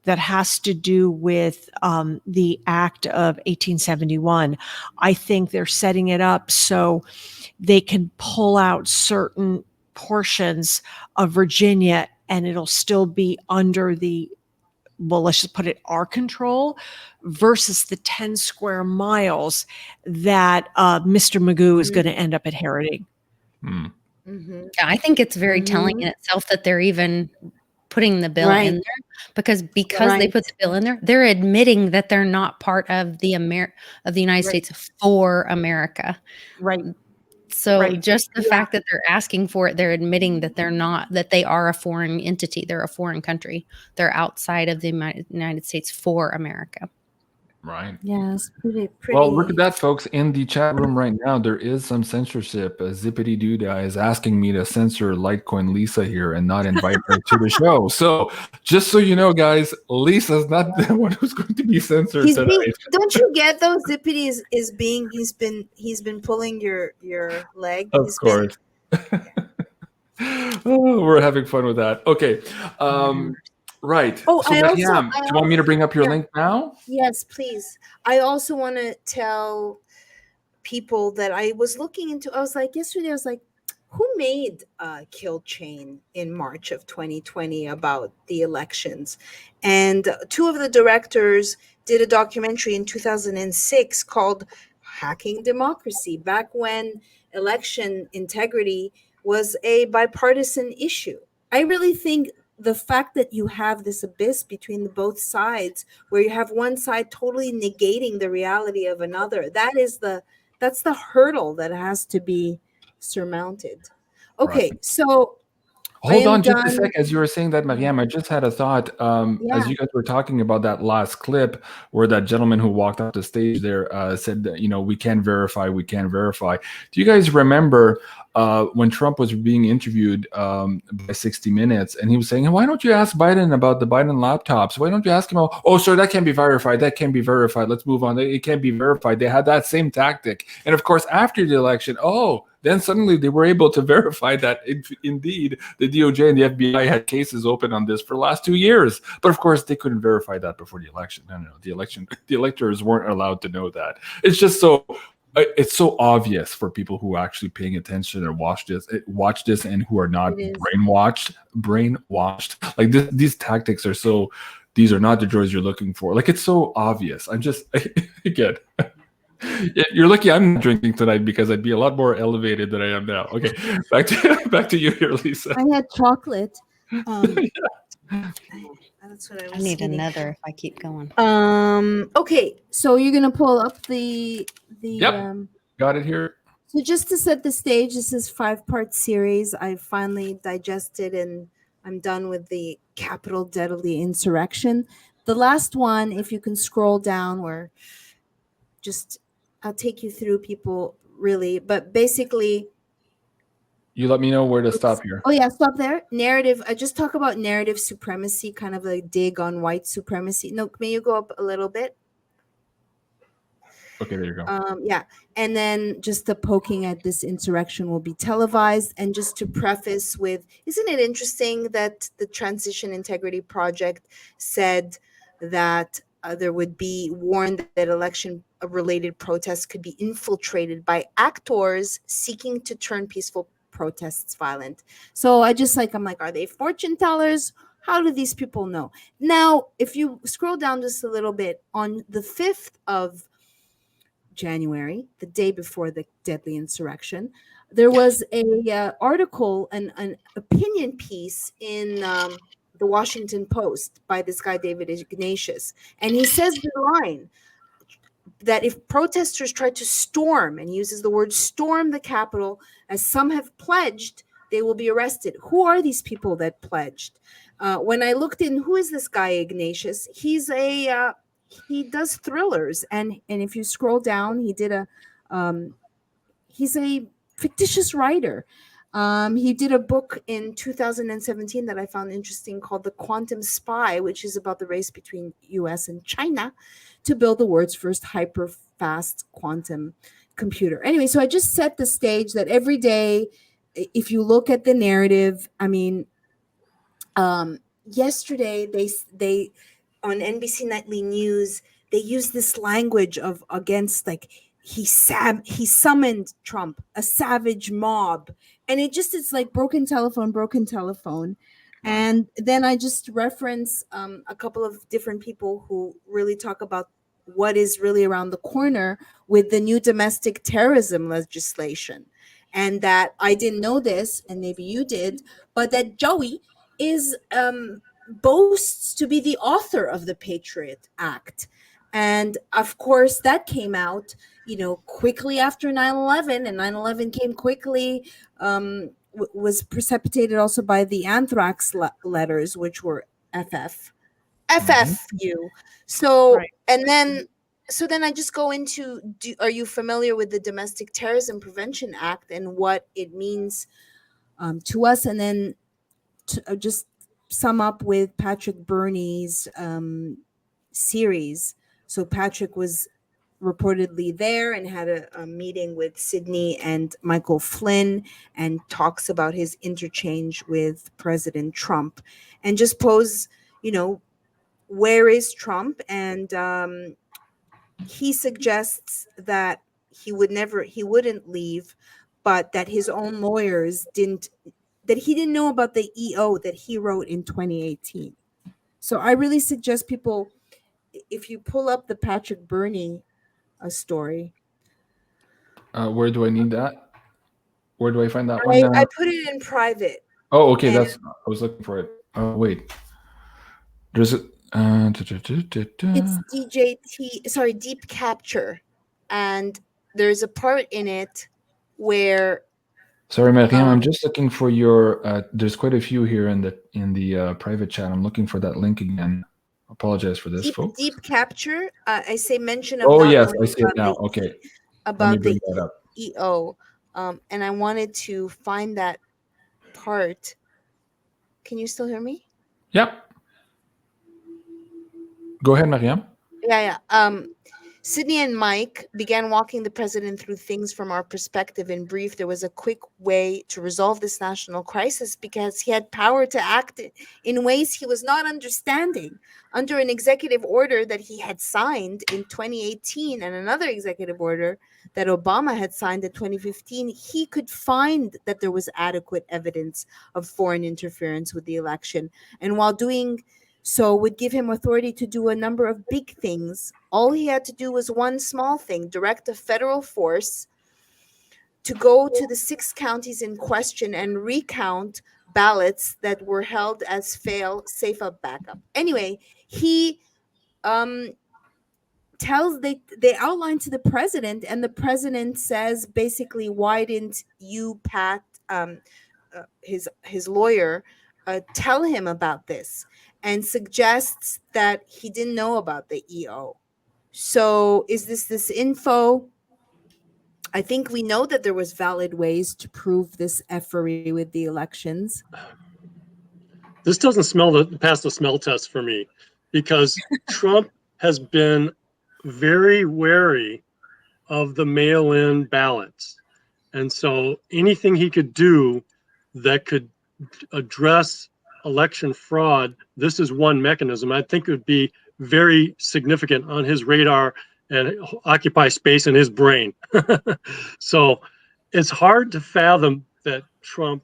has to do with the Act of 1871. I think they're setting it up so they can pull out certain portions of Virginia and it'll still be under the, well, let's just put it, our control, versus the 10 square miles that Mr. Magoo is going to end up inheriting. Yeah, I think it's very telling in itself that they're even putting the bill in there, because they put the bill in there, they're admitting that they're not part of the United States for America. Right. So just the fact that they're asking for it, they're admitting that they're not, that they are a foreign entity. They're a foreign country. They're outside of the United States for America. Right. Yes. Pretty. Well, look at that, folks. In the chat room right now, there is some censorship. Zippity Doodah is asking me to censor Litecoin Lisa here and not invite her to the show. So just so you know, guys, Lisa's not the one who's going to be censored tonight. Don't you get those? Zippity is being, he's been pulling your leg. Of course. Oh, we're having fun with that. Okay. Right. Oh, so do you want me to bring up your link now? Yes, please. I also want to tell people that I was looking into. I was like, yesterday, I was like, who made Kill Chain in March of 2020 about the elections? And two of the directors did a documentary in 2006 called Hacking Democracy, back when election integrity was a bipartisan issue. I really think the fact that you have this abyss between the both sides, where you have one side totally negating the reality of another, that's the hurdle that has to be surmounted. Okay, so Hold on just a sec. As you were saying that, Maryam, I just had a thought. As you guys were talking about that last clip where that gentleman who walked off the stage there said that, we can't verify, we can't verify. Do you guys remember when Trump was being interviewed by 60 Minutes, and he was saying, why don't you ask Biden about the Biden laptops? Why don't you ask him, oh, sir, that can't be verified. That can't be verified. Let's move on. It can't be verified. They had that same tactic. And of course, after the election, then suddenly they were able to verify that indeed the DOJ and the FBI had cases open on this for the last 2 years. But of course, they couldn't verify that before the election. No, the electors weren't allowed to know that. It's just it's so obvious for people who are actually paying attention or watch this and who are not brainwashed. Like these tactics are so. These are not the droids you're looking for. Like it's so obvious. I'm just again. You're lucky I'm not drinking tonight because I'd be a lot more elevated than I am now. Okay, back to you here, Lisa. I had chocolate. That's what I need eating. Another if I keep going. Okay, so you're gonna pull up the got it here. So just to set the stage, this is 5-part series. I finally digested and I'm done with the Capitol Deadly Insurrection. The last one, if you can scroll down, or just I'll take you through people really, but basically. You let me know where to stop here. Oh yeah, stop there. Narrative. I just talk about narrative supremacy, kind of a dig on white supremacy. No, may you go up a little bit? Okay, there you go. Yeah, and then just the poking at this insurrection will be televised. And just to preface with, isn't it interesting that the Transition Integrity Project said that there would be warned that election-related protests could be infiltrated by actors seeking to turn peaceful protests violent. So I'm like, are they fortune tellers? How do these people know? Now, if you scroll down just a little bit, on the 5th of January, the day before the deadly insurrection, there was a article, an opinion piece in the Washington Post by this guy, David Ignatius. And he says the line that if protesters try to storm, and he uses the word storm, the Capitol, as some have pledged, they will be arrested. Who are these people that pledged? When I looked in, who is this guy, Ignatius? He's he does thrillers. And if you scroll down, he's a fictitious writer. He did a book in 2017 that I found interesting called The Quantum Spy, which is about the race between US and China to build the world's first hyper-fast quantum computer. Anyway, so I just set the stage that every day, if you look at the narrative, I mean, yesterday they on NBC Nightly News, they used this language of against, like, he summoned Trump, a savage mob. And it's like broken telephone. And then I just reference a couple of different people who really talk about what is really around the corner with the new domestic terrorism legislation. And that I didn't know this, and maybe you did, but that Joey is boasts to be the author of the Patriot Act. And of course, that came out, quickly after 9/11, and 9/11 came quickly, was precipitated also by the anthrax letters, which were FFU. So, right. And then, I just go into, are you familiar with the Domestic Terrorism Prevention Act and what it means to us? And then to just sum up with Patrick Burney's series. So Patrick was reportedly there and had a meeting with Sidney and Michael Flynn and talks about his interchange with President Trump, and just pose, where is Trump? And he suggests that he wouldn't leave, but that his own lawyers didn't know about the EO that he wrote in 2018. So I really suggest people, if you pull up the Patrick Burney story. Where do I need that? Where do I find that one? I put it in private. Oh, okay. I was looking for it. Oh, wait. There's a. It's Deep Capture, and there's a part in it where Sorry, Maryam, I'm just looking for your. There's quite a few here in the private chat. I'm looking for that link again. Apologize for this, folks. Deep capture. I say mention of. Oh not yes, knowing I see it about now. the Okay, about bring the that up. EO, and I wanted to find that part. Can you still hear me? Yep. Go ahead, Maryam. Yeah. Sydney and Mike began walking the president through things from our perspective. In brief, there was a quick way to resolve this national crisis because he had power to act in ways he was not understanding. Under an executive order that he had signed in 2018 and another executive order that Obama had signed in 2015, he could find that there was adequate evidence of foreign interference with the election. And while doing so would give him authority to do a number of big things. All he had to do was one small thing: direct a federal force to go to the 6 counties in question and recount ballots that were held as safe up backup. Anyway, he tells they outline to the president, and the president says basically, why didn't you, Pat, his lawyer, tell him about this, and suggests that he didn't know about the EO. So is this info? I think we know that there was valid ways to prove this effery with the elections. This doesn't pass the smell test for me, because Trump has been very wary of the mail-in ballots. And so anything he could do that could address election fraud, this is one mechanism I think would be very significant on his radar and occupy space in his brain. So it's hard to fathom that Trump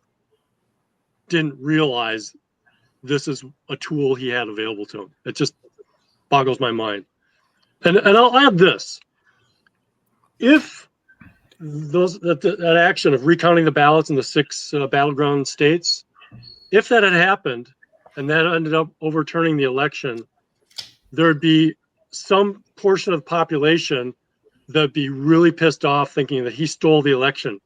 didn't realize this is a tool he had available to him. It just boggles my mind. And I'll add this. If that action of recounting the ballots in the 6 battleground states, if that had happened and that ended up overturning the election, there would be some portion of the population that'd be really pissed off, thinking that he stole the election.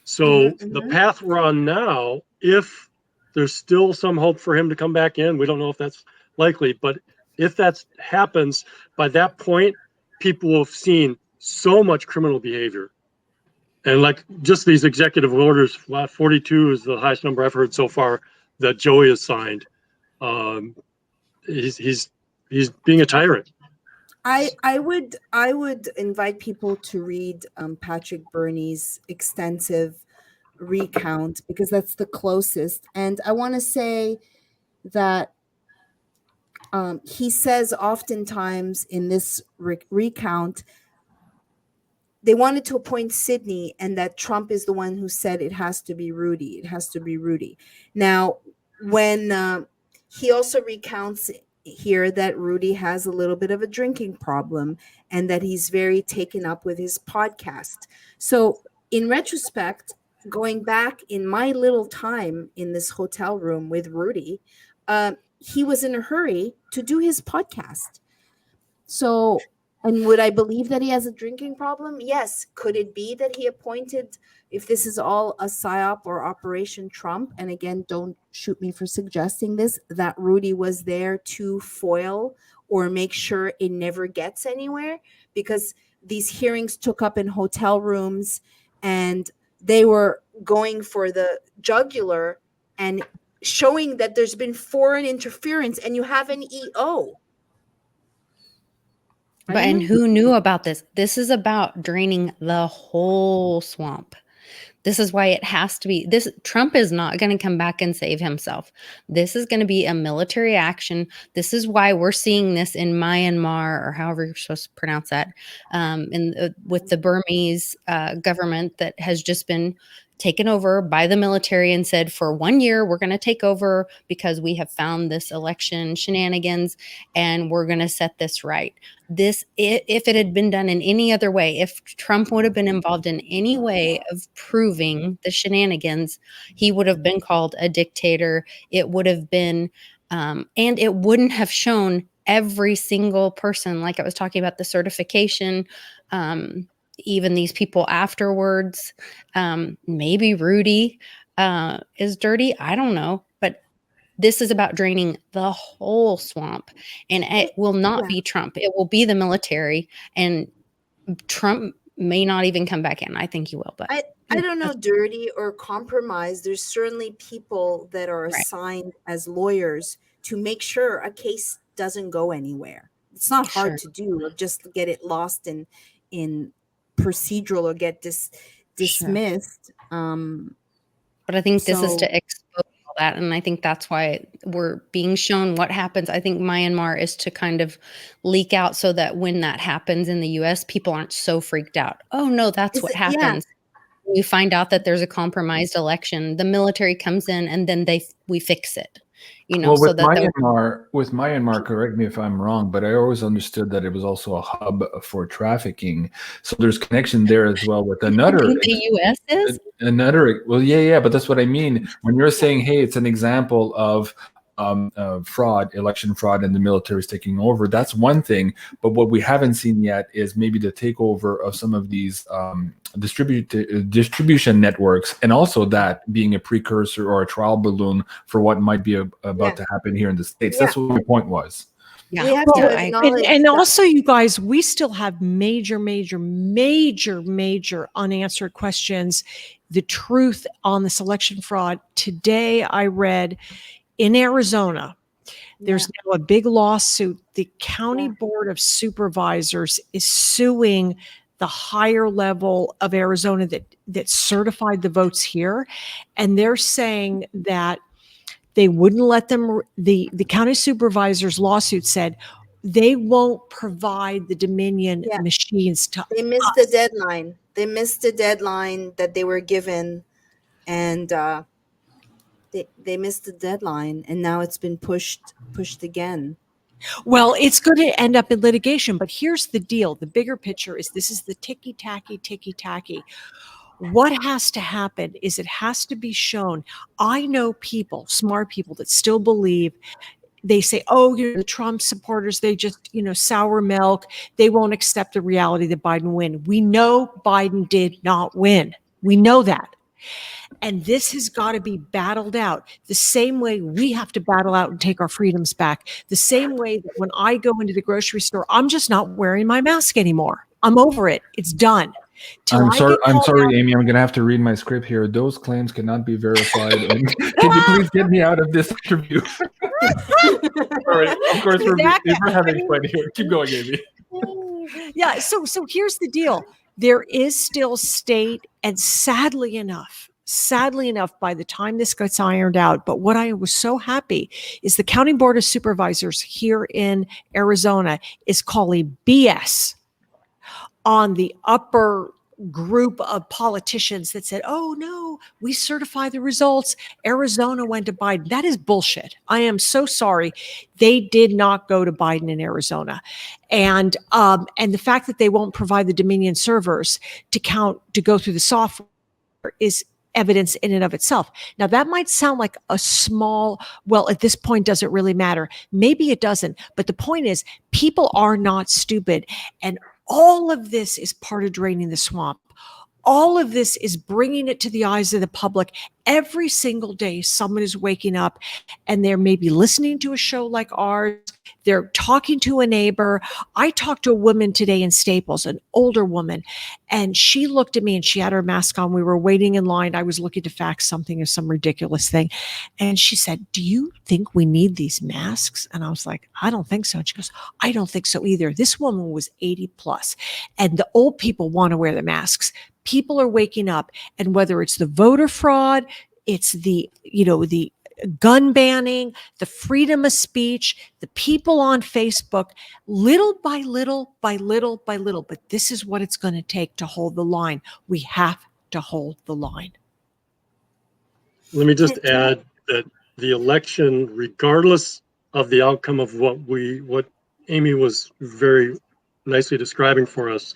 So the path we're on now, if there's still some hope for him to come back in, we don't know if that's likely, but if that happens, by that point, people will have seen so much criminal behavior. And like just these executive orders, 42 is the highest number I've heard so far that Joey has signed. He's being a tyrant. I would invite people to read Patrick Burney's extensive recount, because that's the closest. And I want to say that he says oftentimes in this recount, they wanted to appoint Sydney, and that Trump is the one who said it has to be Rudy. It has to be Rudy. Now, when he also recounts here that Rudy has a little bit of a drinking problem and that he's very taken up with his podcast. So in retrospect, going back in my little time in this hotel room with Rudy, he was in a hurry to do his podcast. So, and would I believe that he has a drinking problem? Yes. Could it be that he appointed, if this is all a psyop or Operation Trump, and again, don't shoot me for suggesting this, that Rudy was there to foil or make sure it never gets anywhere? Because these hearings took up in hotel rooms and they were going for the jugular and showing that there's been foreign interference, and you have an EO. But and who knew about this? This is about draining the whole swamp. This is why it has to be this. Trump is not going to come back and save himself. This is going to be a military action. This is why we're seeing this in Myanmar, or however you're supposed to pronounce that, with the Burmese government that has just been taken over by the military and said, for 1 year, we're going to take over because we have found this election shenanigans and we're going to set this right. This, if it had been done in any other way, if Trump would have been involved in any way of proving the shenanigans, he would have been called a dictator. It would have been, and it wouldn't have shown every single person, like I was talking about the certification, even these people afterwards. Maybe Rudy is dirty. I don't know. But this is about draining the whole swamp. And it will not be Trump. It will be the military. And Trump may not even come back in. I think he will. But I don't know, dirty or compromised. There's certainly people that are assigned as lawyers to make sure a case doesn't go anywhere. It's not hard to do, or just get it lost in procedural or get dismissed. But I think this is to expose all that, and I think that's why we're being shown what happens. I think Myanmar is to kind of leak out so that when that happens in the U.S., people aren't so freaked out. Oh no, that's what happens. When you find out that there's a compromised election, the military comes in and then we fix it. You know, well, so that with Myanmar, correct me if I'm wrong, but I always understood that it was also a hub for trafficking. So there's connection there as well with another. The U.S. is another. Well, yeah, but that's what I mean when you're saying, hey, it's an example of fraud, election fraud, and the military is taking over. That's one thing, but what we haven't seen yet is maybe the takeover of some of these distribution networks, and also that being a precursor or a trial balloon for what might be about to happen here in the States. That's what my point was. We have to acknowledge and also, you guys, we still have major unanswered questions. The truth on this election fraud. Today, I read in Arizona, there's now a big lawsuit. The county board of supervisors is suing the higher level of Arizona that certified the votes here. And they're saying that they wouldn't let them, the county supervisor's lawsuit said they won't provide the Dominion machines to They missed the deadline. They missed the deadline that they were given, and they missed the deadline, and now it's been pushed again. Well, it's going to end up in litigation, but here's the deal. The bigger picture is this is the ticky-tacky. What has to happen is it has to be shown. I know people, smart people, that still believe, they say, oh, the Trump supporters, they just, sour milk. They won't accept the reality that Biden win. We know Biden did not win. We know that. And this has got to be battled out the same way we have to battle out and take our freedoms back. The same way that when I go into the grocery store, I'm just not wearing my mask anymore. I'm over it. It's done. I'm sorry, Amy. I'm going to have to read my script here. Those claims cannot be verified. And can you please get me out of this interview? Sorry. Of course, we're having fun here. Keep going, Amy. Yeah. So here's the deal. There is still state, and sadly enough, by the time this gets ironed out, but what I was so happy is the County Board of Supervisors here in Arizona is calling BS on the upper group of politicians that said, oh no, we certify the results. Arizona went to Biden. That is bullshit. I am so sorry. They did not go to Biden in Arizona. And the fact that they won't provide the Dominion servers to go through the software is evidence in and of itself. Now that might sound like a small, well, at this point, does it really matter? Maybe it doesn't. But the point is, people are not stupid. And all of this is part of draining the swamp. All of this is bringing it to the eyes of the public. Every single day, someone is waking up and they're maybe listening to a show like ours. They're talking to a neighbor. I talked to a woman today in Staples, an older woman, and she looked at me and she had her mask on. We were waiting in line. I was looking to fax something or some ridiculous thing. And she said, do you think we need these masks? And I was like, I don't think so. And she goes, I don't think so either. This woman was 80 plus, and the old people want to wear the masks. People are waking up, and whether it's the voter fraud, it's the gun banning, the freedom of speech, the people on Facebook, little by little, but this is what it's going to take to hold the line. We have to hold the line. Let me just add that the election, regardless of the outcome of what Amy was very nicely describing for us,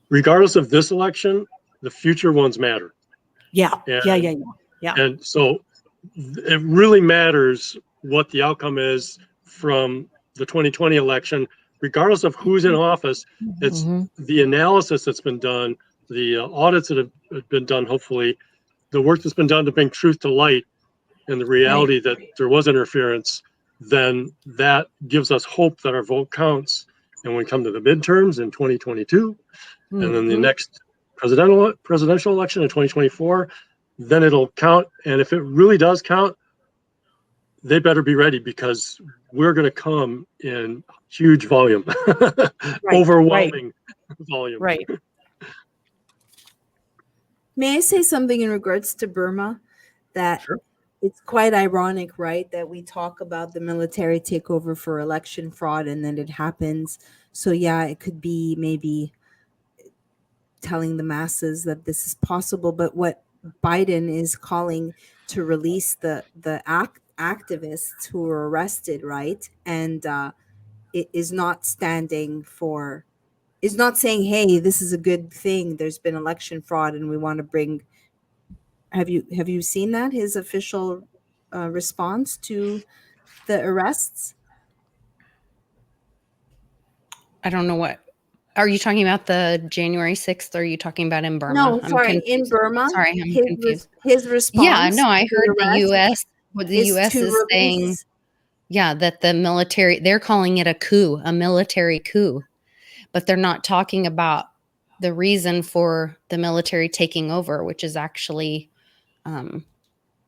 regardless of this election, the future ones matter. Yeah. And so it really matters what the outcome is from the 2020 election, regardless of who's in office, it's the analysis that's been done, the audits that have been done, hopefully, the work that's been done to bring truth to light and the reality that there was interference, then that gives us hope that our vote counts. And when we come to the midterms in 2022, and then the next presidential election in 2024, then it'll count. And if it really does count, they better be ready, because we're going to come in huge volume, overwhelming volume. Right. May I say something in regards to Burma? That it's quite ironic, right? That we talk about the military takeover for election fraud and then it happens. So yeah, it could be maybe telling the masses that this is possible. But what Biden is calling to release the activists who were arrested, right? And it is not standing for, is not saying, hey, this is a good thing. There's been election fraud and we want to bring. Have you seen that, his official response to the arrests? I don't know what. Are you talking about the January 6th? Or are you talking about in Burma? No, sorry, in Burma. Sorry, I'm confused. His response. Yeah, no, I heard the U.S. What the U.S. is saying. Yeah, that the military, they're calling it a coup, a military coup, but they're not talking about the reason for the military taking over, which is actually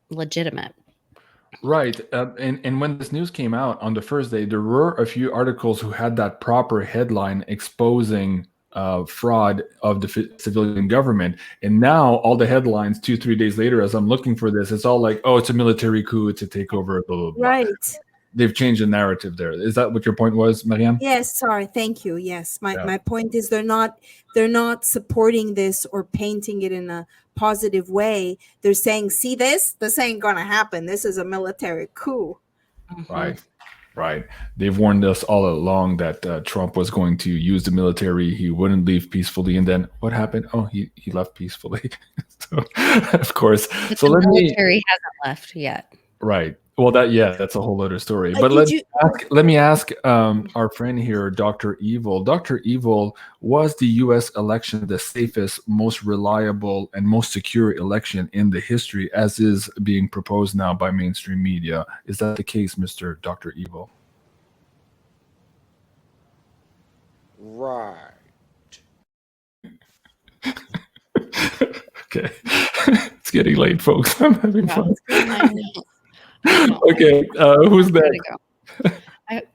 legitimate. Right. And when this news came out on the first day, there were a few articles who had that proper headline exposing fraud of the civilian government. And now all the headlines 2-3 days later, as I'm looking for this, it's all like, oh, it's a military coup, it's a takeover, blah, blah, blah. Right. They've changed the narrative there. Is that what your point was, Maryam? Yes, sorry. Thank you. Yes. My point is they're not supporting this or painting it in a positive way. They're saying, see this ain't going to happen. This is a military coup. Right. They've warned us all along that Trump was going to use the military. He wouldn't leave peacefully. And then what happened? Oh, he left peacefully. So, of course. But so the military hasn't left yet. Right. Well, that's a whole other story. But let me ask our friend here, Dr. Evil. Dr. Evil, was the U.S. election the safest, most reliable, and most secure election in the history, as is being proposed now by mainstream media? Is that the case, Mr. Dr. Evil? Right. Okay. It's getting late, folks. I'm having fun. Okay, who's next?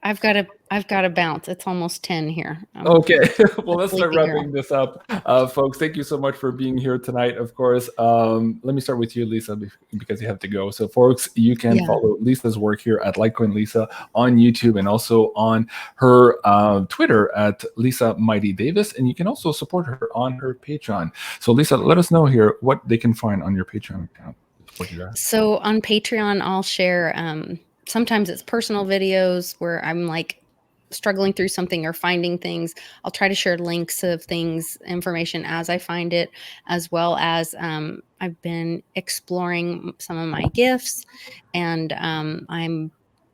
I've got to bounce. It's almost 10 here. Okay, well, let's start wrapping this up. Folks, thank you so much for being here tonight, of course. Let me start with you, Lisa, because you have to go. So, folks, you can follow Lisa's work here at LITECOIN Lisa on YouTube and also on her Twitter at Lisa Mighty Davis. And you can also support her on her Patreon. So, Lisa, let us know here what they can find on your Patreon account. So on Patreon, I'll share, sometimes it's personal videos where I'm like struggling through something or finding things. I'll try to share links of things, information as I find it, as well as I've been exploring some of my gifts, and I'm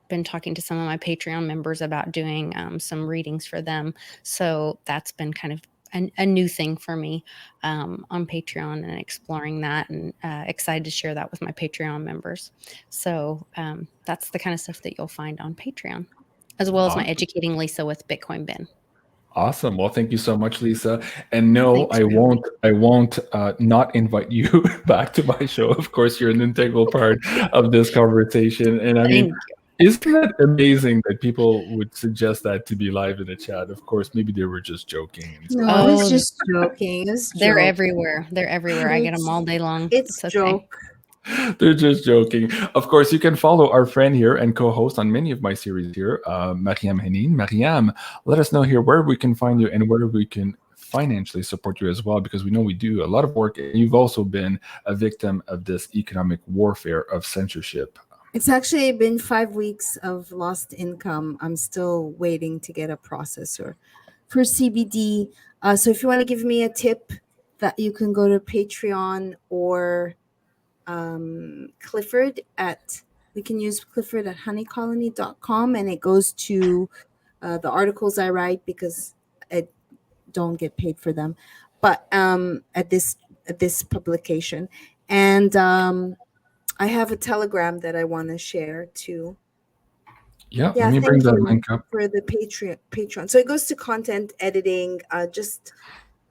been talking to some of my Patreon members about doing some readings for them. So that's been kind of a new thing for me on Patreon, and exploring that, and excited to share that with my Patreon members. So that's the kind of stuff that you'll find on Patreon, as well as my Educating Lisa with Bitcoin Ben. Awesome. Well, thank you so much, Lisa. And no, I won't not invite you back to my show. Of course, you're an integral part of this conversation. And I mean, isn't that amazing that people would suggest that to be live in the chat? Of course, maybe they were just joking. No, I was just joking. They're everywhere. They're everywhere. I get them all day long. It's a joke. They're just joking. Of course, you can follow our friend here and co-host on many of my series here, Maryam Henein. Maryam, let us know here where we can find you and where we can financially support you as well, because we know we do a lot of work. And you've also been a victim of this economic warfare of censorship. It's actually been 5 weeks of lost income. I'm still waiting to get a processor for CBD. So if you want to give me a tip, that you can go to Patreon or Clifford we can use Clifford at honeycolony.com, and it goes to the articles I write, because I don't get paid for them, but at this publication. And I have a Telegram that I want to share too. Yeah, let me bring that link up for the Patreon. So it goes to content editing, just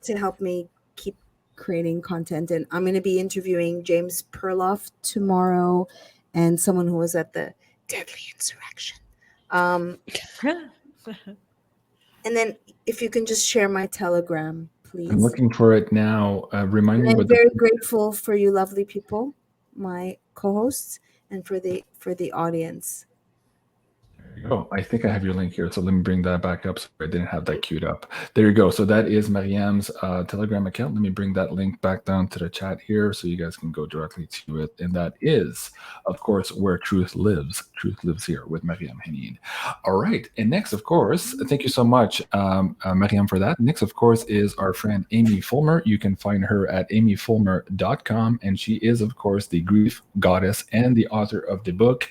to help me keep creating content. And I'm going to be interviewing James Perloff tomorrow, and someone who was at the deadly insurrection. And then if you can just share my Telegram, please. I'm looking for it now. Remind me. I'm very grateful for you, lovely people, my co-hosts, and for the audience. Oh, I think I have your link here. So let me bring that back up. So I didn't have that queued up. There you go. So that is Maryam's Telegram account. Let me bring that link back down to the chat here so you guys can go directly to it. And that is, of course, where truth lives. Truth lives here with Maryam Henein. All right. And next, of course, thank you so much, Maryam, for that. Next, of course, is our friend Amy Fulmer. You can find her at amyfulmer.com. And she is, of course, the grief goddess and the author of the book,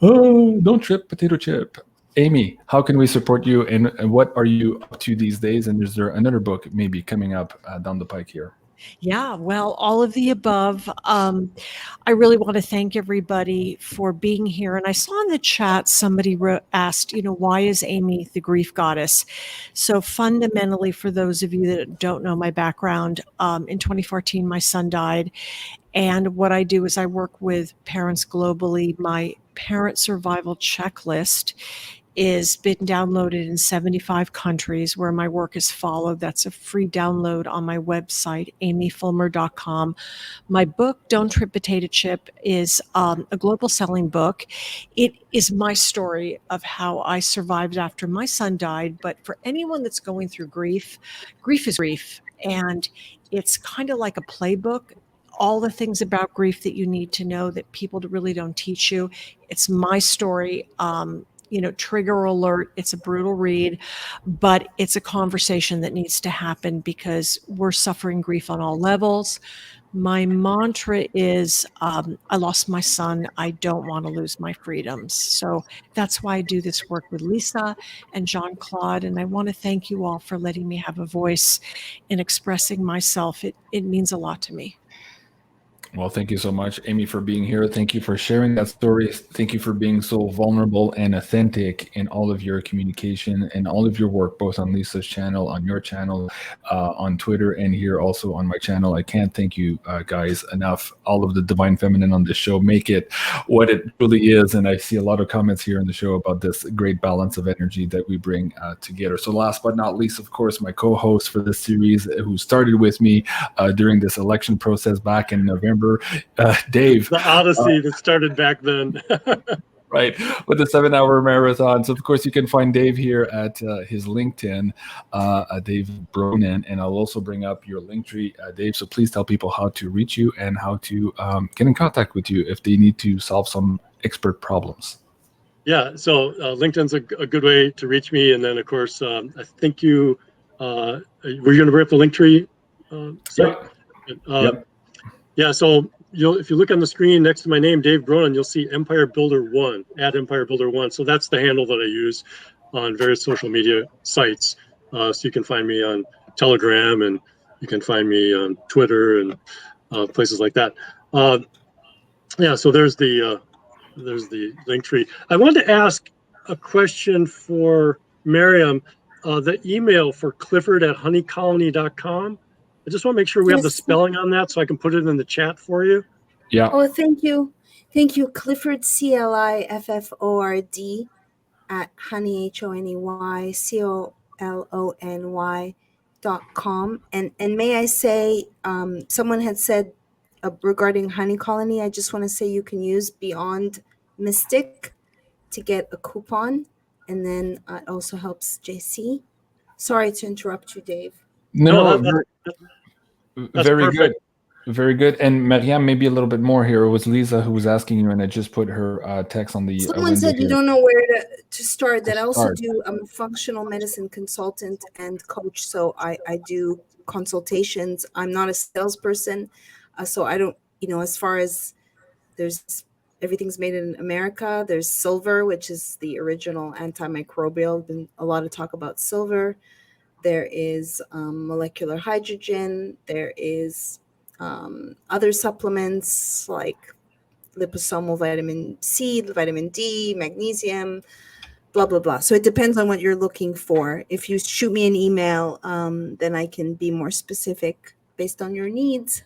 Oh, Don't Trip, Potato Chip. Amy, how can we support you, and what are you up to these days? And is there another book maybe coming up down the pike here? Yeah, well, all of the above. I really want to thank everybody for being here. And I saw in the chat somebody asked, why is Amy the grief goddess? So fundamentally, for those of you that don't know my background, in 2014, my son died. And what I do is I work with parents globally. My parent survival checklist is been downloaded in 75 countries where my work is followed. That's a free download on my website, amyfulmer.com. My book, Don't Trip Potato Chip, is a global selling book. It is my story of how I survived after my son died. But for anyone that's going through grief, grief is grief. And it's kind of like a playbook. All the things about grief that you need to know that people really don't teach you. It's my story. Trigger alert. It's a brutal read, but it's a conversation that needs to happen because we're suffering grief on all levels. My mantra is, I lost my son. I don't want to lose my freedoms. So that's why I do this work with Lisa and Jean-Claude. And I want to thank you all for letting me have a voice in expressing myself. It means a lot to me. Well, thank you so much, Amy, for being here. Thank you for sharing that story. Thank you for being so vulnerable and authentic in all of your communication and all of your work, both on Lisa's channel, on your channel, on Twitter, and here also on my channel. I can't thank you guys enough. All of the Divine Feminine on this show make it what it really is. And I see a lot of comments here in the show about this great balance of energy that we bring together. So last but not least, of course, my co-host for this series, who started with me during this election process back in November, Dave. The Odyssey that started back then. Right, with the 7-hour marathon. So, of course, you can find Dave here at his LinkedIn, Dave Bronin, and I'll also bring up your Linktree, Dave. So please tell people how to reach you and how to get in contact with you if they need to solve some expert problems. Yeah, so LinkedIn's a good way to reach me. And then, of course, I think you were you going to bring up the Linktree site? Yep. Yeah, so if you look on the screen next to my name, Dave Bronin, you'll see Empire Builder 1, at Empire Builder 1. So that's the handle that I use on various social media sites. So you can find me on Telegram, and you can find me on Twitter and places like that. Yeah, so there's the Linktree. I wanted to ask a question for Maryam. The email for clifford@honeycolony.com. I just want to make sure we have the spelling on that so I can put it in the chat for you. Yeah. Oh, thank you. Thank you, Clifford, CLIFFORD at honey, HONEYCOLONY.com. And may I say, someone had said regarding Honey Colony, I just want to say you can use BeyondMystic to get a coupon. And then it also helps JC. Sorry to interrupt you, Dave. No, that's very perfect. good. Very good. And Maryam, maybe a little bit more here. It was Lisa who was asking you, and I just put her text on the Someone said you here. don't know where to start. That I also do. I'm a functional medicine consultant and coach, so I do consultations. I'm not a salesperson, so I don't, as far as there's everything's made in America. There's silver, which is the original antimicrobial. Been a lot of talk about silver. There is molecular hydrogen. There is other supplements like liposomal vitamin C, vitamin D, magnesium, blah, blah, blah. So it depends on what you're looking for. If you shoot me an email, then I can be more specific based on your needs.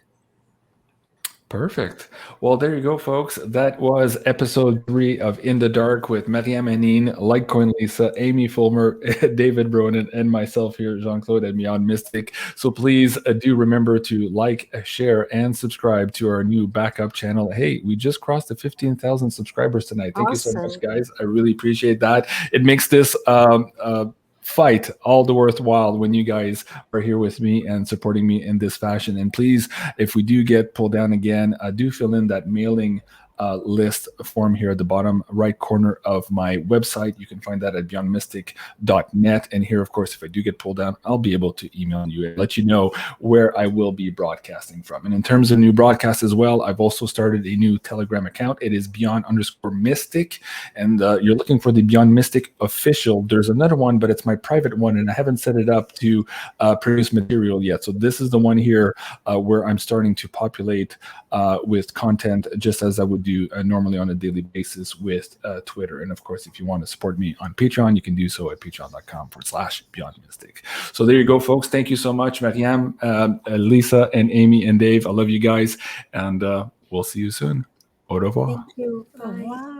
Perfect. Well, there you go, folks. That was episode 3 of In the Dark with Maryam, Henein, LITECOIN Lisa, Amy Fulmer, David Bronin, and myself here, Jean-Claude at BeyondMystic. So please do remember to like, share, and subscribe to our new backup channel. Hey, we just crossed the 15,000 subscribers tonight. Thank you so much, guys. I really appreciate that. It makes this fight all the worthwhile when you guys are here with me and supporting me in this fashion. And please, if we do get pulled down again, do fill in that mailing list form here at the bottom right corner of my website. You can find that at beyondmystic.net. And here, of course, if I do get pulled down, I'll be able to email you and let you know where I will be broadcasting from. And in terms of new broadcasts as well, I've also started a new Telegram account. It is Beyond_Mystic. And you're looking for the Beyond Mystic official. There's another one, but it's my private one, and I haven't set it up to produce material yet. So this is the one here where I'm starting to populate with content, just as I would do normally on a daily basis with Twitter. And of course, if you want to support me on Patreon, you can do so at patreon.com/BeyondMystic. So there you go, folks. Thank you so much, Maryam, Lisa, and Amy, and Dave. I love you guys, and we'll see you soon. Au revoir. Thank you. Bye.